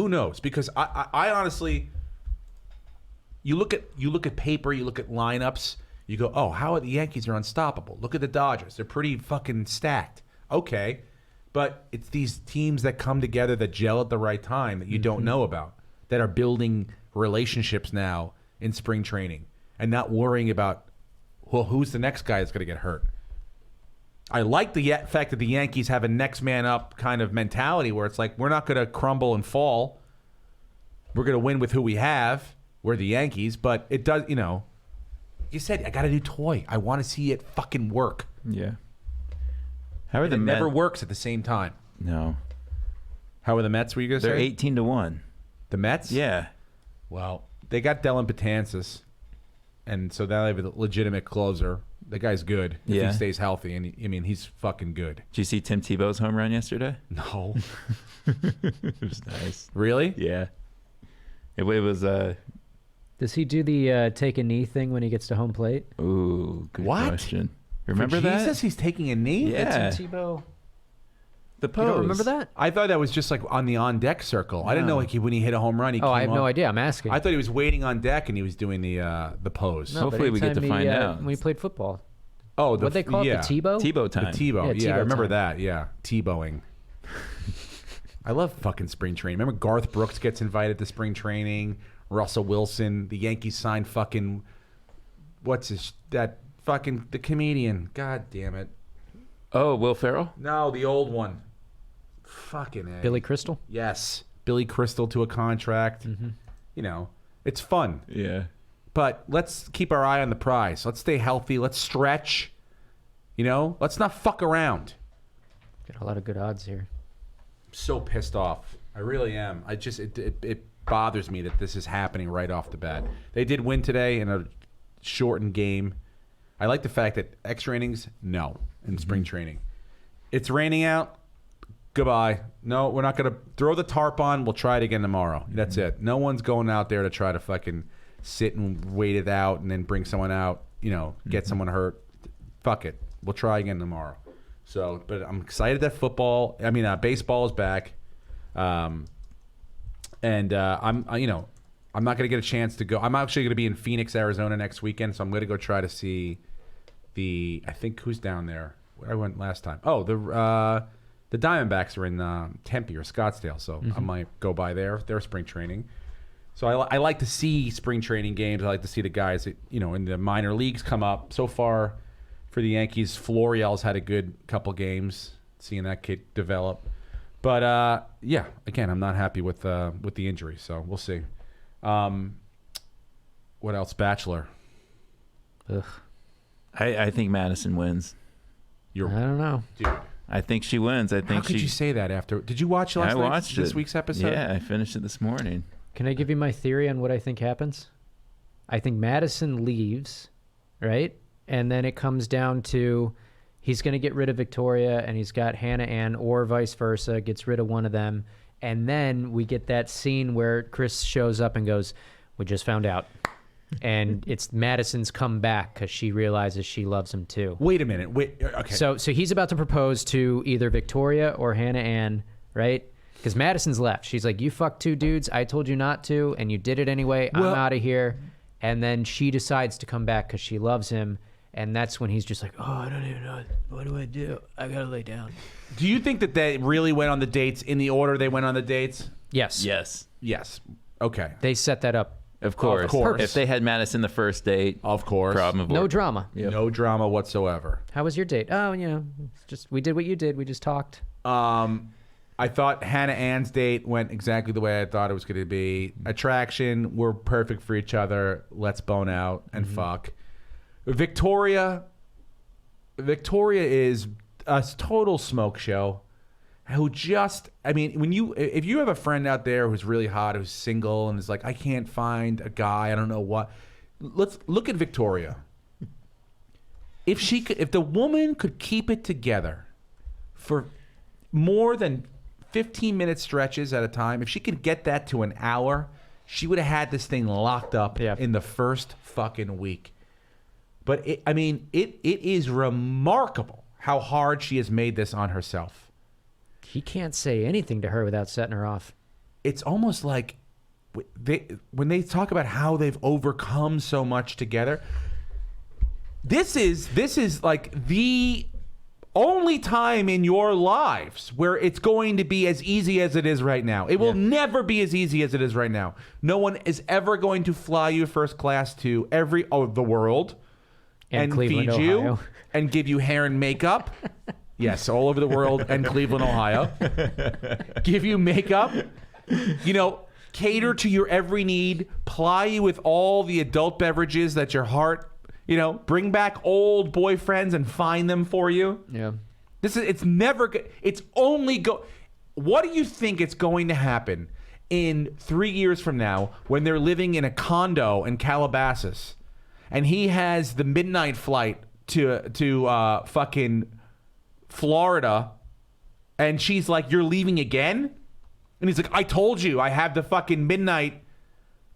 knows? Because I honestly, you look at paper, you look at lineups, you go, oh, how are the Yankees are unstoppable? Look at the Dodgers; they're pretty fucking stacked. Okay, but it's these teams that come together that gel at the right time that you don't know about, that are building relationships now in spring training and not worrying about, well, who's the next guy that's going to get hurt. I like the fact that the Yankees have a next man up kind of mentality where it's like, we're not going to crumble and fall. We're going to win with who we have. We're the Yankees. But it does, you know, you said, I got a new toy. I want to see it fucking work. Yeah. How are And the it Mets? never works at the same time. No. How are the Mets, were you going to They're say? 18-1. The Mets? Yeah. Well, they got Dylan Betances. And so now they have a legitimate closer. The guy's good if Yeah. he stays healthy. And I mean, he's fucking good. Did you see Tim Tebow's home run yesterday? No. It was nice. Really? Yeah. It was Does he do the take a knee thing when he gets to home plate? ooh, good What? question. Remember For that? Jesus, he's taking a knee? Yeah. Tim Tebow. The pose. You don't remember that? I thought that was just like on the on deck circle. I didn't know like when he hit a home run. He Oh, I came have no up. idea. I'm asking. I thought he was waiting on deck and he was doing the pose. No, but Hopefully we get anytime to find he, out. When he played football. Oh, What they call yeah. it? The Tebow? Tebow The time. Tebow. Yeah, Yeah, I Tebow remember time. that. Yeah, Tebowing. I love fucking spring training. Remember Garth Brooks gets invited to spring training. Russell Wilson. The Yankees signed fucking the comedian. God damn it. Oh, Will Ferrell? No, the old one. Fucking A. Billy Crystal? Yes, Billy Crystal to a contract. You know, it's fun. Yeah. But let's keep our eye on the prize. Let's stay healthy. Let's stretch. You know, let's not fuck around. Got a lot of good odds here. I'm so pissed off. I really am. It bothers me that this is happening right off the bat. They did win today in a shortened game. I like the fact that extra innings, no, in spring training. It's raining out. Goodbye. No, we're not going to throw the tarp on. We'll try it again tomorrow. That's it. No one's going out there to try to fucking sit and wait it out and then bring someone out, you know, get someone hurt. Fuck it. We'll try again tomorrow. So, but I'm excited that baseball is back. I'm not going to get a chance to go. I'm actually going to be in Phoenix, Arizona next weekend, so I'm going to go try to see I think who's down there. Where I went last time. Oh, the Diamondbacks are in Tempe or Scottsdale, so I might go by there. Their spring training. So I like to see spring training games. I like to see the guys that, you know, in the minor leagues come up. So far for the Yankees, Florial's had a good couple games, seeing that kid develop. But yeah, again, I'm not happy with the injury, so we'll see. What else? Bachelor. Ugh. I think Madison wins. I don't know. Dude. I think she wins. I think How could you say that after? Did you watch I watched this it. week's episode? Yeah, I finished it this morning. Can I give you my theory on what I think happens? I think Madison leaves, right? And then it comes down to he's going to get rid of Victoria and he's got Hannah Ann or vice versa, gets rid of one of them. And then we get that scene where Chris shows up and goes, we just found out. And it's Madison's come back because she realizes she loves him too. Wait a minute. Okay. So he's about to propose to either Victoria or Hannah Ann, right? Because Madison's left. She's like, you fucked two dudes. I told you not to, and you did it anyway. I'm out of here. And then she decides to come back because she loves him. And that's when he's just like, oh, I don't even know. What do I do? I got to lay down. Do you think that they really went on the dates in the order they went on the dates? Yes. Yes. Yes. Okay. They set that up Of course. course. If they had Madison the first date, Of course. problem of No drama. No drama whatsoever. How was your date? Oh, it's just we did what you did. We just talked. I thought Hannah Ann's date went exactly the way I thought it was going to be. Attraction, we're perfect for each other. Let's bone out and fuck. Victoria is a total smoke show. Who just, if you have a friend out there who's really hot, who's single, and is like, I can't find a guy, I don't know what. Let's look at Victoria. If the woman could keep it together for more than 15-minute stretches at a time, if she could get that to an hour, she would have had this thing locked up in the first fucking week. But it is remarkable how hard she has made this on herself. He can't say anything to her without setting her off. It's almost like when they talk about how they've overcome so much together, this is like the only time in your lives where it's going to be as easy as it is right now. It will never be as easy as it is right now. No one is ever going to fly you first class to the world and Cleveland, feed you Ohio. and give you hair and makeup. Yes, all over the world and Cleveland, Ohio. Give you makeup, cater to your every need, ply you with all the adult beverages that your heart, bring back old boyfriends and find them for you. Yeah. It's never good. It's only What do you think it's going to happen in 3 years from now when they're living in a condo in Calabasas and he has the midnight flight to fucking Florida, and she's like, "You're leaving again?" And he's like, "I told you I have the fucking midnight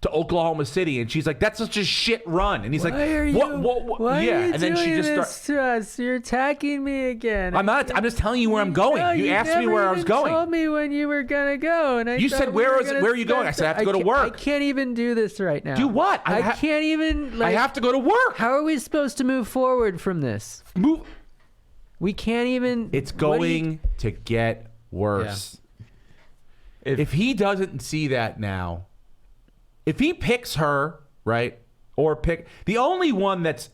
to Oklahoma City." And she's like, "That's such a shit run." And he's like, "What? Why yeah." are you And then she doing just this starts. to us? You're attacking me again. I'm not. I'm just telling you where I'm going. No, you asked me where I was going. You told me when you were gonna go, and You said, where are you going? I said, I have to go to work. I can't even do this right now. Do what? I can't even. I have to go to work. How are we supposed to move forward from this? Move. We can't even. It's going to get worse. Yeah. If he doesn't see that now, if he picks her, right, or the only one that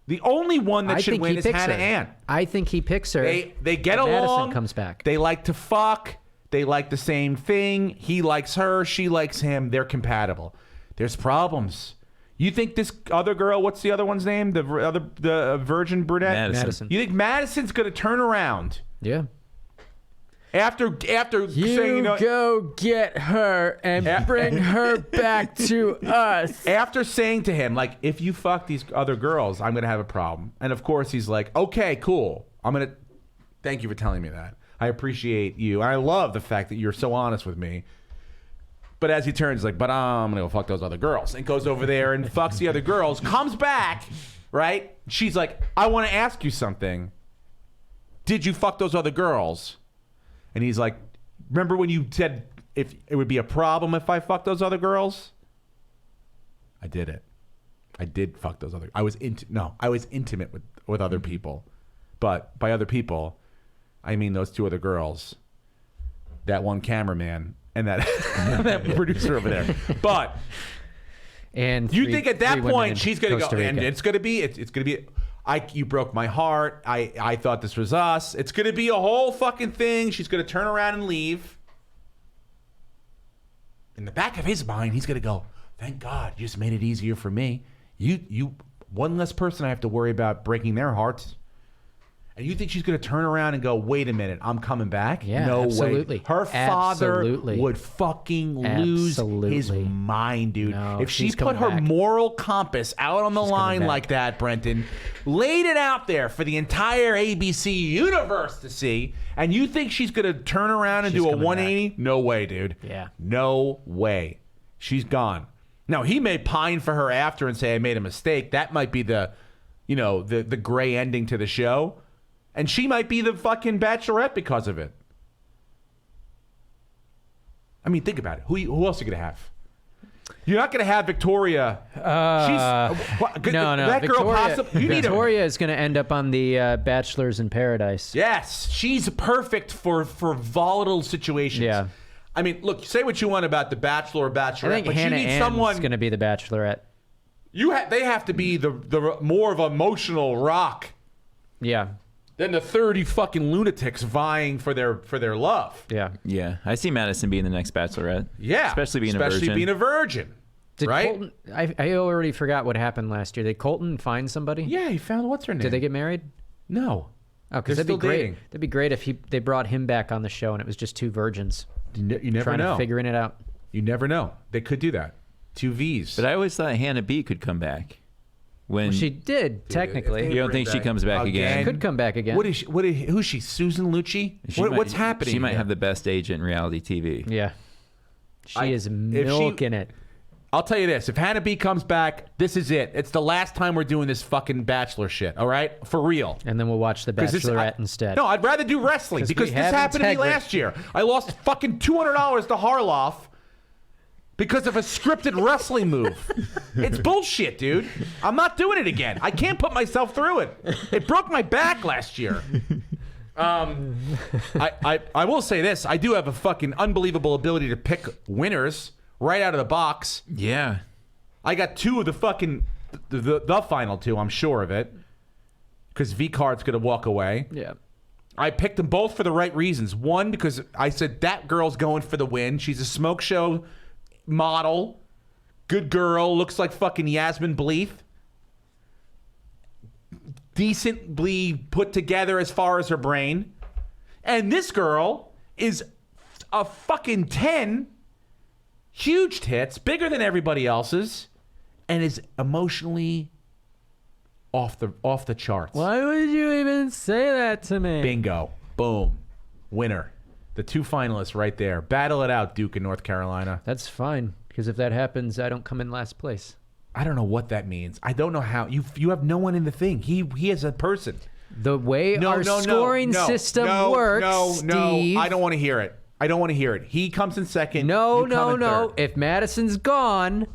should win is Hannah Ann. I think he picks her. They get along. Madison comes back. They like to fuck. They like the same thing. He likes her. She likes him. They're compatible. There's problems. You think this other girl, what's the other one's name? The virgin brunette? Madison. You think Madison's going to turn around? Yeah. After saying, go get her and bring her back to us. After saying to him, like, if you fuck these other girls, I'm going to have a problem. And of course he's like, okay, cool. Thank you for telling me that. I appreciate you. I love the fact that you're so honest with me. But as he turns, like, but I'm going to go fuck those other girls. And goes over there and fucks the other girls. Comes back, right? She's like, I want to ask you something. Did you fuck those other girls? And he's like, remember when you said if it would be a problem if I fucked those other girls? I did it. I did fuck those other. I was intimate with other people. But by other people, I mean those two other girls. That one cameraman. And that producer over there. But and you think at that point she's going to go, and it's going to be, you broke my heart. I thought this was us. It's going to be a whole fucking thing. She's going to turn around and leave. In the back of his mind, he's going to go, thank God, you just made it easier for me. You one less person I have to worry about breaking their hearts. And you think she's going to turn around and go, wait a minute, I'm coming back? Yeah, no absolutely. way. Her father Absolutely. would fucking lose his mind, dude. No, if she she's put coming her back. moral compass out on the line like that, Brenton, laid it out there for the entire ABC universe to see, and you think she's going to turn around and She's do a coming 180? back. No way, dude. Yeah. No way. She's gone. Now, he may pine for her after and say, I made a mistake. That might be the gray ending to the show. And she might be the fucking bachelorette because of it. I mean, think about it. Who else are you going to have? You're not going to have Victoria. No. That girl possibly. Victoria is going to end up on the Bachelors in Paradise. Yes, she's perfect for volatile situations. Yeah. I mean, look, say what you want about the Bachelor or Bachelorette, I think but Hannah you need Ann's someone. going to be the Bachelorette. They have to be the more of an emotional rock Yeah. than the 30 fucking lunatics vying for their love. Yeah. Yeah, I see Madison being the next Bachelorette. Yeah, especially being a virgin. Did right? Colton, I already forgot what happened last year. Did Colton find somebody? Yeah, he found what's her name. Did they get married? No. Oh, because They're that'd be still great. dating. That'd be great if they brought him back on the show and it was just two virgins You never trying know. to figuring it out. You never know. They could do that. 2 V's. But I always thought Hannah B could come back. When Well, she did technically. You don't think she comes back again? Could come back again. What is she? Who's she? Susan Lucci? What's happening? She might here? have the best agent in reality TV. Yeah. She is milking it. I'll tell you this: if Hannah B comes back, this is it. It's the last time we're doing this fucking Bachelor shit. All right, for real. And then we'll watch The 'Cause Bachelorette instead. No, I'd rather do wrestling 'Cause because we this have happened to me integrity. last year. I lost fucking $200 to Harloff because of a scripted wrestling move. It's bullshit, dude. I'm not doing it again. I can't put myself through it. It broke my back last year. I will say this: I do have a fucking unbelievable ability to pick winners right out of the box. Yeah. I got 2 of the fucking the final 2. I'm sure of it, because V Card's gonna walk away. Yeah. I picked them both for the right reasons. One, because I said that girl's going for the win. She's a smoke show model, good girl, looks like fucking Yasmin Bleeth. Decently put together as far as her brain. And this girl is a fucking 10, huge tits, bigger than everybody else's, and is emotionally off the charts. Why would you even say that to me? Bingo. Boom. Winner. The 2 finalists right there. Battle it out, Duke in North Carolina. That's fine, because if that happens, I don't come in last place. I don't know what that means. I don't know how. You have no one in the thing. He is a person. The way our scoring system works, Steve. I don't want to hear it. I don't want to hear it. He comes in second. No. you come in third. If Madison's gone,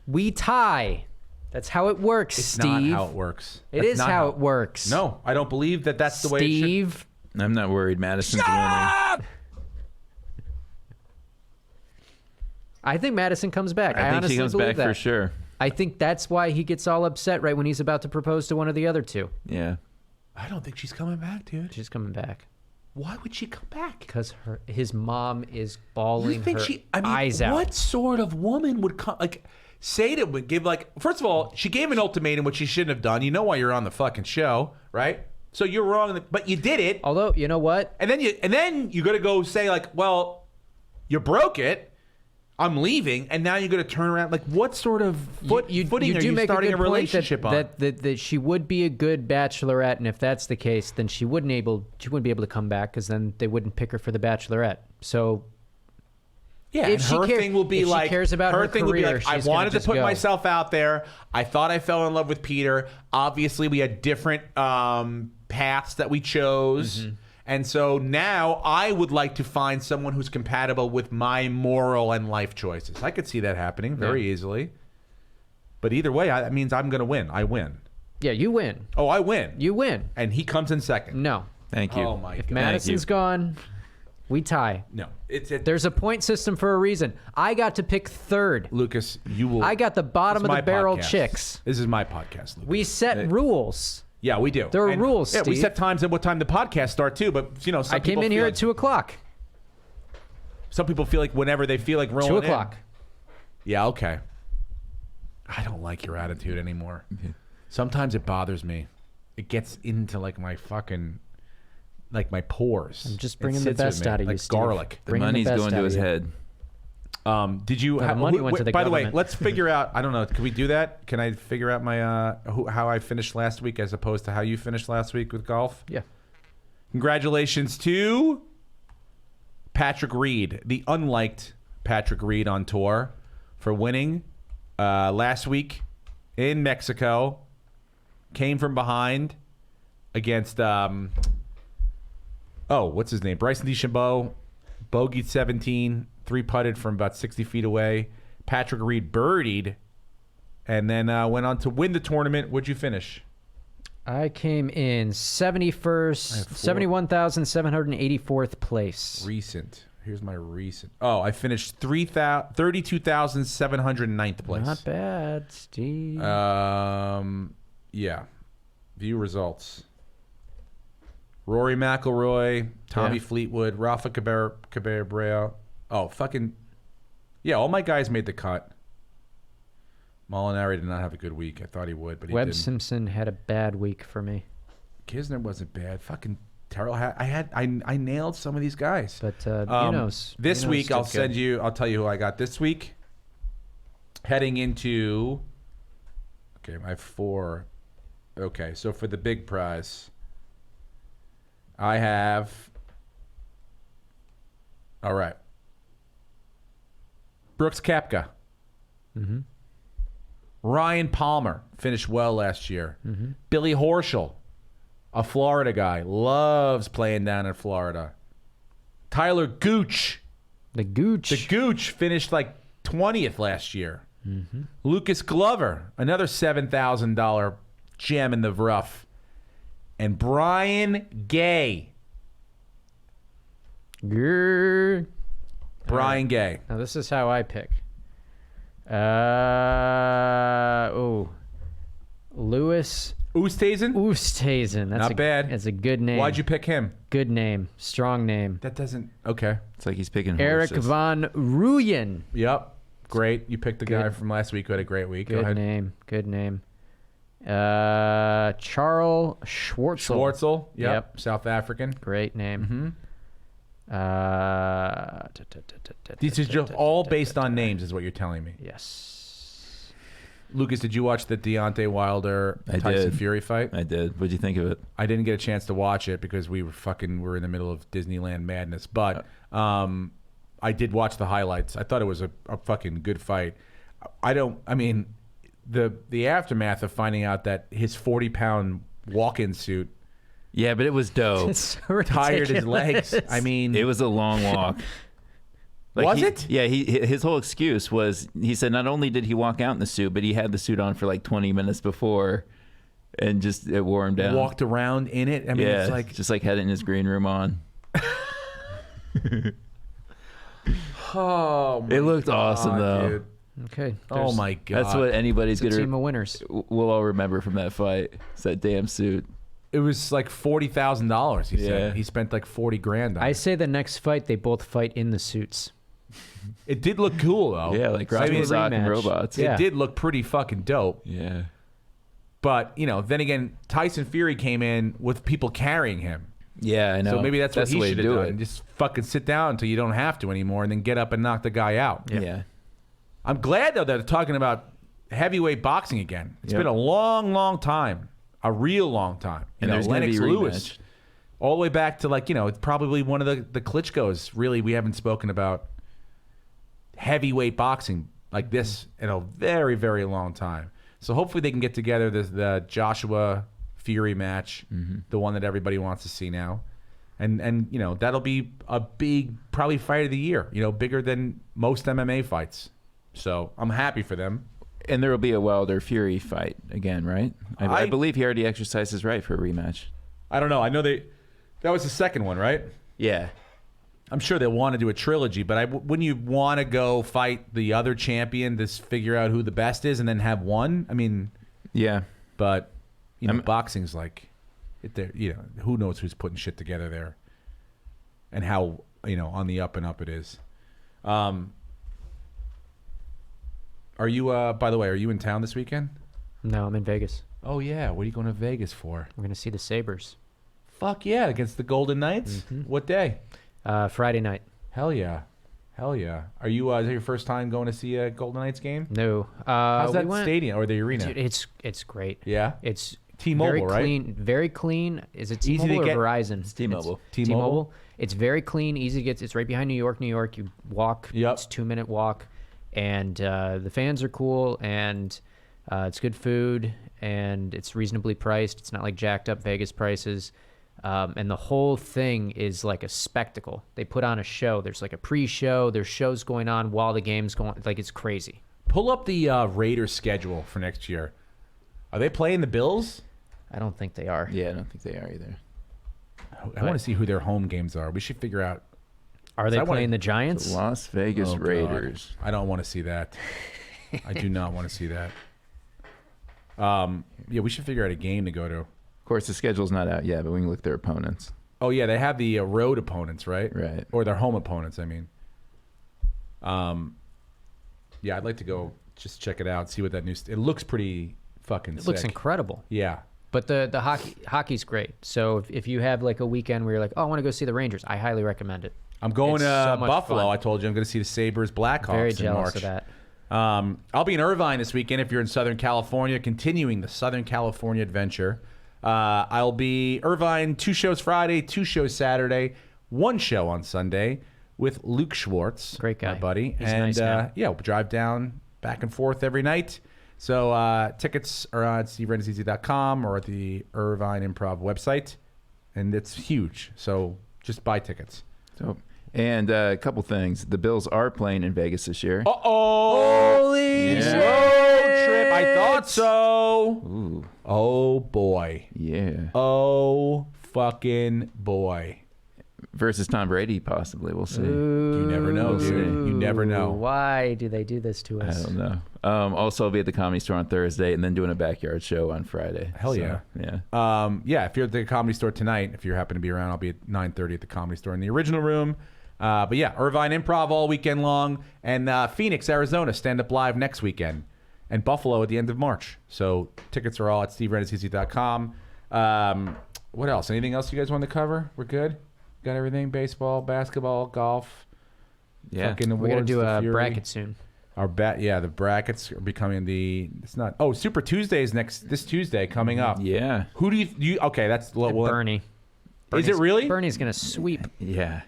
we tie. That's how it works, It's Steve. not how it works. It That's is not how it works. No, I don't believe that that's the way it should. Steve. I'm not worried. Madison's winning. I think Madison comes back. I I think honestly she comes believe back that. for sure. I think that's why he gets all upset right when he's about to propose to one of the other 2. Yeah. I don't think she's coming back, dude. She's coming back Why would she come back? because his mom is bawling You think her she? I mean, eyes out. what sort of woman would come? Like, say that would give like. First of all, she gave an ultimatum, which she shouldn't have done. You know why you're on the fucking show, right? So you're wrong, but you did it. Although, you know what? And then you got to go say like, well, you broke it. I'm leaving, and now you're going to turn around. Like, what sort of footing are you starting a relationship on? That she would be a good bachelorette, and if that's the case, then she wouldn't be able to come back because then they wouldn't pick her for the bachelorette. So yeah, if and she her thing will be if she like, cares about her thing will be career, like, I she's gonna wanted to just put go. myself out there. I thought I fell in love with Peter. Obviously, we had different paths that we chose. Mm-hmm. And so now I would like to find someone who's compatible with my moral and life choices. I could see that happening very easily. But either way, that means I'm going to win. I win. Yeah, you win. Oh, I win. You win. And he comes in second. No. Thank you. Oh, my If God. Madison's gone, we tie. No. There's a point system for a reason. I got to pick 3rd. Lucas, you will. I got the bottom It's of my the barrel podcast. chicks. This is my podcast, Lucas. We set rules. Yeah, we do. There are rules, Yeah, we Steve. set times and what time the podcast start too. But some I came people in feel here like, at 2 o'clock. Some people feel like whenever they feel like rolling 2 in. o'clock. Yeah, okay. I don't like your attitude anymore. Sometimes it bothers me. It gets into like my fucking, like my pores. I'm just It bringing the sits with best me, out of you, like Steve. garlic. The Bringing the money's best going out to of his you. head. Did you? No, the money went to the by the way, government. let's figure out. I don't know. Can we do that? Can I figure out my how I finished last week as opposed to how you finished last week with golf? Yeah. Congratulations to Patrick Reed, the unliked Patrick Reed on tour, for winning last week in Mexico. Came from behind against what's his name? Bryson DeChambeau, bogeyed 17, 3-putted from about 60 feet away. Patrick Reed birdied, and then went on to win the tournament. What'd you finish? I came in 71,784th place. Recent. Here's my recent. Oh, I finished 32,709th place. Not bad, Steve. Yeah. View results. Rory McIlroy, Tommy Fleetwood, Rafa Cabrera. Oh, fucking. Yeah, all my guys made the cut. Molinari did not have a good week. I thought he would, but he Webb didn't. Simpson had a bad week for me. Kisner wasn't bad. Fucking Terrell I nailed some of these guys. But Unos. This Unos week did I'll good. send you. I'll tell you who I got this week. Heading into. Okay, I have 4. Okay, so for the big prize, I have. All right. Brooks Koepka. Mm-hmm. Ryan Palmer finished well last year. Mm-hmm. Billy Horschel, a Florida guy, loves playing down in Florida. Tyler Gooch. The Gooch. The Gooch finished like 20th last year. Mm-hmm. Lucas Glover, another $7,000 gem in the rough. And Brian Gay. Grrr. Brian Gay. Now this is how I pick. Lewis Oosthuizen? Oosthuizen. That's Not bad. That's a good name. Why'd you pick him? Good name. Strong name. That doesn't. Okay. It's like he's picking Eric horses. von Ruyen. Yep. Great. You picked the guy Good. from last week who had a great week. Go Good ahead. name. Good name. Charles Schwartzel. Schwartzel. Yep. Yep. South African. Great name. These are just all based on names, is what you're telling me. Yes. Lucas, did you watch the Deontay Wilder I Tyson did. Fury fight? I did. What'd you think of it? I didn't get a chance to watch it because we were in the middle of Disneyland madness. But I did watch the highlights. I thought it was a fucking good fight. I mean, the aftermath of finding out that his 40-pound walk-in suit Yeah, but it was dope. It's so tired his legs. ridiculous. I mean, It was a long walk. Was it? Yeah, his whole excuse was he said not only did he walk out in the suit, but he had the suit on for like 20 minutes before, and just it wore him down. walked around in it. I mean, yeah, it's like just like had it in his green room on. oh, my It looked awesome, though. dude. Okay. Oh there's my god, That's what anybody's a team gonna. of winners. We'll all remember from that fight. It's that damn suit. It was like $40,000. He Yeah. said he spent like 40 grand on I it. say the next fight they both fight in the suits. It did look cool though. Yeah, like I mean, Rock and rematch. robots. Yeah. it did look pretty fucking dope. Yeah. But then again, Tyson Fury came in with people carrying him. Yeah, I know. So maybe that's what the he way should to have do done. it. Just fucking sit down until you don't have to anymore, and then get up and knock the guy out. Yeah. I'm glad though that they're talking about heavyweight boxing again. It's Yep. been a long, long time, a real long time. And there's gonna Lennox be a Lewis, rematch. all the way back to it's probably one of the Klitschko's. Really, we haven't spoken about heavyweight boxing like this in a very, very long time. So hopefully they can get together the Joshua Fury match, the one that everybody wants to see now. And that'll be a big probably fight of the year, bigger than most MMA fights. So I'm happy for them. And there will be a Wilder Fury fight again, right? I believe he already exercised his right for a rematch. I don't know. I know that was the second one, right? Yeah. I'm sure they'll want to do a trilogy, but wouldn't you want to go fight the other champion to figure out who the best is and then have one? I mean, Yeah. but boxing's like, who knows who's putting shit together there, and how on the up and up it is. Are you? By the way, are you in town this weekend? No, I'm in Vegas. Oh yeah. What are you going to Vegas for? We're gonna see the Sabres. Fuck yeah, against the Golden Knights. What day? Friday night. Hell yeah. Hell yeah. Are you? Is it your first time going to see a Golden Knights game? No. How's that we went- stadium or the arena? Dude, it's great. Yeah. It's T-Mobile, very right? clean, very clean. Is it Easy to T-Mobile or get- Verizon? It's T-Mobile. T-Mobile? It's very clean, easy to get. It's right behind New York. You walk. Yep. It's a 2-minute walk, and the fans are cool, and it's good food, and it's reasonably priced. It's not like jacked up Vegas prices. And the whole thing is like a spectacle. They put on a show. There's like a pre-show. There's shows going on while the game's going. Like, it's crazy. Pull up the Raiders schedule for next year. Are they playing the Bills? I don't think they are. Yeah, I don't think they are either. I want to see who their home games are. We should figure out. Are they I wanna- playing the Giants? Las Vegas Oh, God. Raiders. I don't want to see that. I do not want to see that. Yeah, we should figure out a game to go to. Of course, the schedule's not out yet, but we can look at their opponents. Oh yeah, they have the road opponents, right? Right. Or their home opponents. I mean. Yeah, I'd like to go just check it out, see what that new. It looks pretty fucking. It looks sick. incredible. Yeah. But the hockey's great. So if you have like a weekend where you're like, oh, I want to go see the Rangers, I highly recommend it. I'm going It's to so much Buffalo. fun. I told you I'm going to see the Sabres Blackhawks Very in jealous March. of that. I'll be in Irvine this weekend if you're in Southern California, continuing the Southern California adventure. I'll be Irvine 2 shows Friday, 2 shows Saturday, 1 show on Sunday with Luke Schwartz, Great guy. my buddy. He's a and nice guy. yeah, we'll drive down back and forth every night. So tickets are on steverenneseasy.com or at the Irvine Improv website, and it's huge. So just buy tickets. So, and a couple things. The Bills are playing in Vegas this year. Uh-oh! Holy Yeah. road trip! I thought so. Ooh, Oh boy. yeah. Oh fucking boy. Versus Tom Brady, possibly. We'll see. You never know, We'll dude. see. You never know. Why do they do this to I us? don't know. Also, I'll be at the Comedy Store on Thursday and then doing a backyard show on Friday. Hell So, yeah. Yeah. Yeah, if you're at the Comedy Store tonight, if you happen to be around, I'll be at 9:30 at the Comedy Store in the original room. But yeah, Irvine Improv all weekend long, and Phoenix, Arizona, stand up live next weekend, and Buffalo at the end of March. So tickets are all at steverenneseasy.com. What else? Anything else you guys want to cover? We're good. Got everything? Baseball, basketball, golf. Yeah. Fucking We're gonna awards, do the a Fury. bracket soon. The brackets are becoming the. It's not. Oh, Super Tuesday is this Tuesday coming up. Yeah. Who do you? Okay, that's well, Bernie. Is it really? Bernie's gonna sweep. Yeah.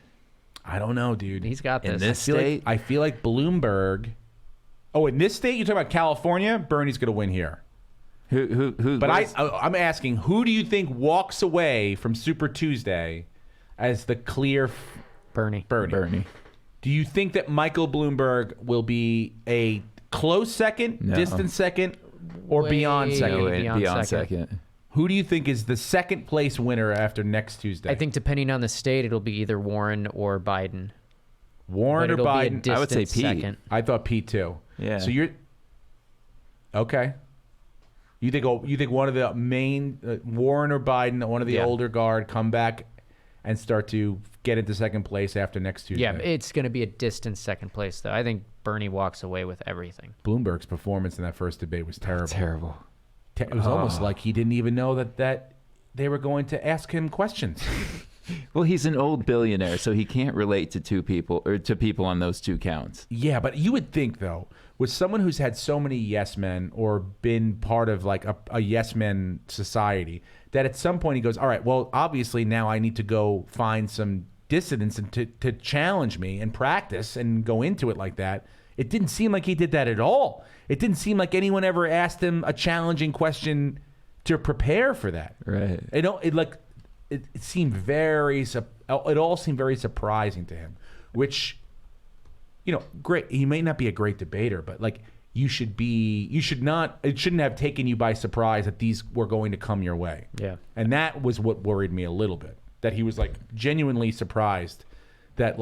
I don't know, dude. He's got In this. this I feel like Bloomberg. Oh, in this state, you're talking about California. Bernie's going to win here. Who? But what is- I'm asking, who do you think walks away from Super Tuesday as the clear Bernie. Bernie. Do you think that Michael Bloomberg will be a close second, No. distant second, or Way beyond second? No way. Beyond Beyond second. second. Who do you think is the second place winner after next Tuesday? I think depending on the state, it'll be either Warren or Biden. Warren But or it'll be a Biden. distant I would say Pete. second. I thought Pete too. Yeah. So you're okay. You think one of the main Warren or Biden, one of the Yeah. older guard, come back and start to get into second place after next Tuesday? Yeah, it's going to be a distant second place, though. I think Bernie walks away with everything. Bloomberg's performance in that first debate was terrible. Terrible. It was almost like he didn't even know that they were going to ask him questions. Well, he's an old billionaire, so he can't relate to two people or to people on those two counts. Yeah, but you would think though, with someone who's had so many yes men or been part of like a yes men society, that at some point he goes, all right, well, obviously now I need to go find some dissidents and to challenge me and practice and go into it like that. It didn't seem like he did that at all. It didn't seem like anyone ever asked him a challenging question to prepare for that. Right. It seemed it all seemed very surprising to him, which, great. He may not be a great debater, but like it shouldn't have taken you by surprise that these were going to come your way. Yeah. And that was what worried me a little bit, that he was like genuinely surprised that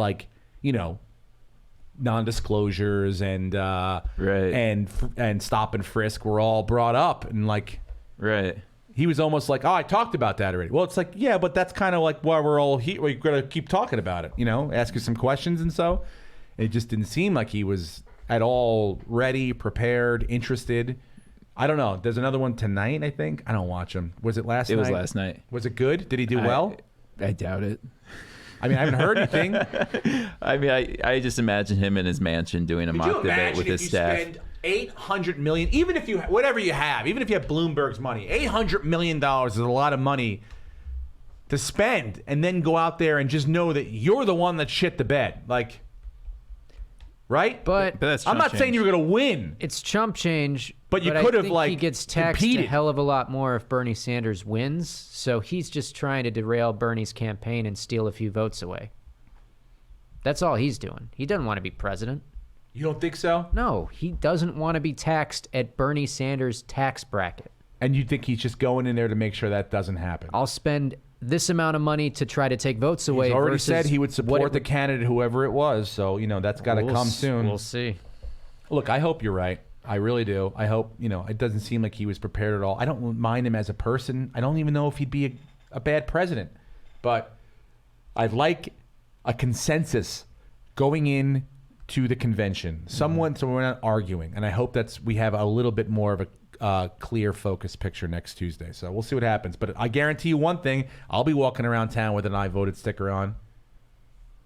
non-disclosures and Right. and stop and frisk were all brought up, and like Right. he was almost like, oh, I talked about that already. Well, it's like, yeah, but that's kind of like why we're all here. We're going to keep talking about it, ask you some questions. And so it just didn't seem like he was at all ready, prepared, interested. I don't know. There's another one tonight, I think. I don't watch him. Was it last night? It was last night. Was it good? Did he do well? I doubt it. I mean, I haven't heard anything. I mean, I just imagine him in his mansion doing a mock debate with his staff. Spend $800 million, even if you have Bloomberg's money, $800 million is a lot of money to spend, and then go out there and just know that you're the one that shit the bed, like, right? But that's I'm chump not saying change. you're going to win. it's chump change. But you I could have, think like, he gets taxed competed. a hell of a lot more if Bernie Sanders wins. So he's just trying to derail Bernie's campaign and steal a few votes away. That's all he's doing. He doesn't want to be president. You don't think so? No, he doesn't want to be taxed at Bernie Sanders' tax bracket. And you think he's just going in there to make sure that doesn't happen? I'll spend this amount of money to try to take votes away. He's already versus said he would what support it the candidate, whoever it was. So, that's got to come soon. We'll see. Look, I hope you're right. I really do. I hope, it doesn't seem like he was prepared at all. I don't mind him as a person. I don't even know if he'd be a bad president. But I'd like a consensus going in to the convention. So we're not arguing. And I hope we have a little bit more of a clear focus picture next Tuesday. So we'll see what happens. But I guarantee you one thing. I'll be walking around town with an I voted sticker on.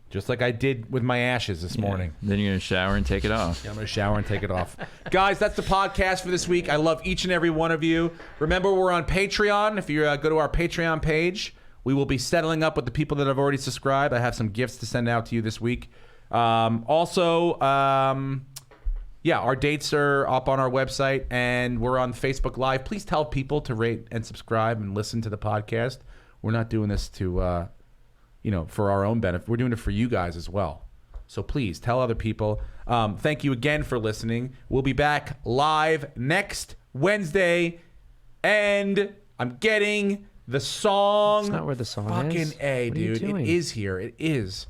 Just like I did with my ashes this morning. Then you're going to shower and take it off. Yeah, I'm going to shower and take it off. Guys, that's the podcast for this week. I love each and every one of you. Remember, we're on Patreon. If you go to our Patreon page, we will be settling up with the people that have already subscribed. I have some gifts to send out to you this week. Also, our dates are up on our website, and we're on Facebook Live. Please tell people to rate and subscribe and listen to the podcast. We're not doing this to... for our own benefit. We're doing it for you guys as well. So please tell other people. Thank you again for listening. We'll be back live next Wednesday. And I'm getting the song. It's not where the song fucking is. A, What are you dude. It doing? is here. It is.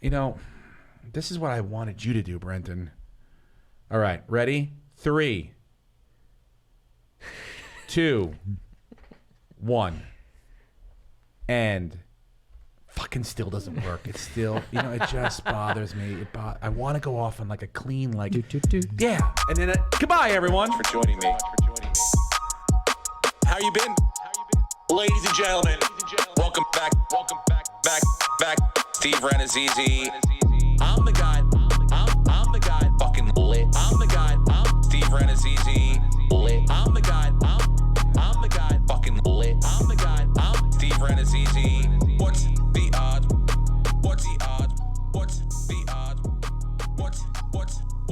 This is what I wanted you to do, Brenton. All right. Ready? 3, 2, 1. And... fucking still doesn't work. It's still, it just bothers me. I want to go off on like a clean, yeah. And then, goodbye, everyone. For joining me. How you been? Ladies and gentlemen, welcome back. Steve Renazizi. I'm the guy.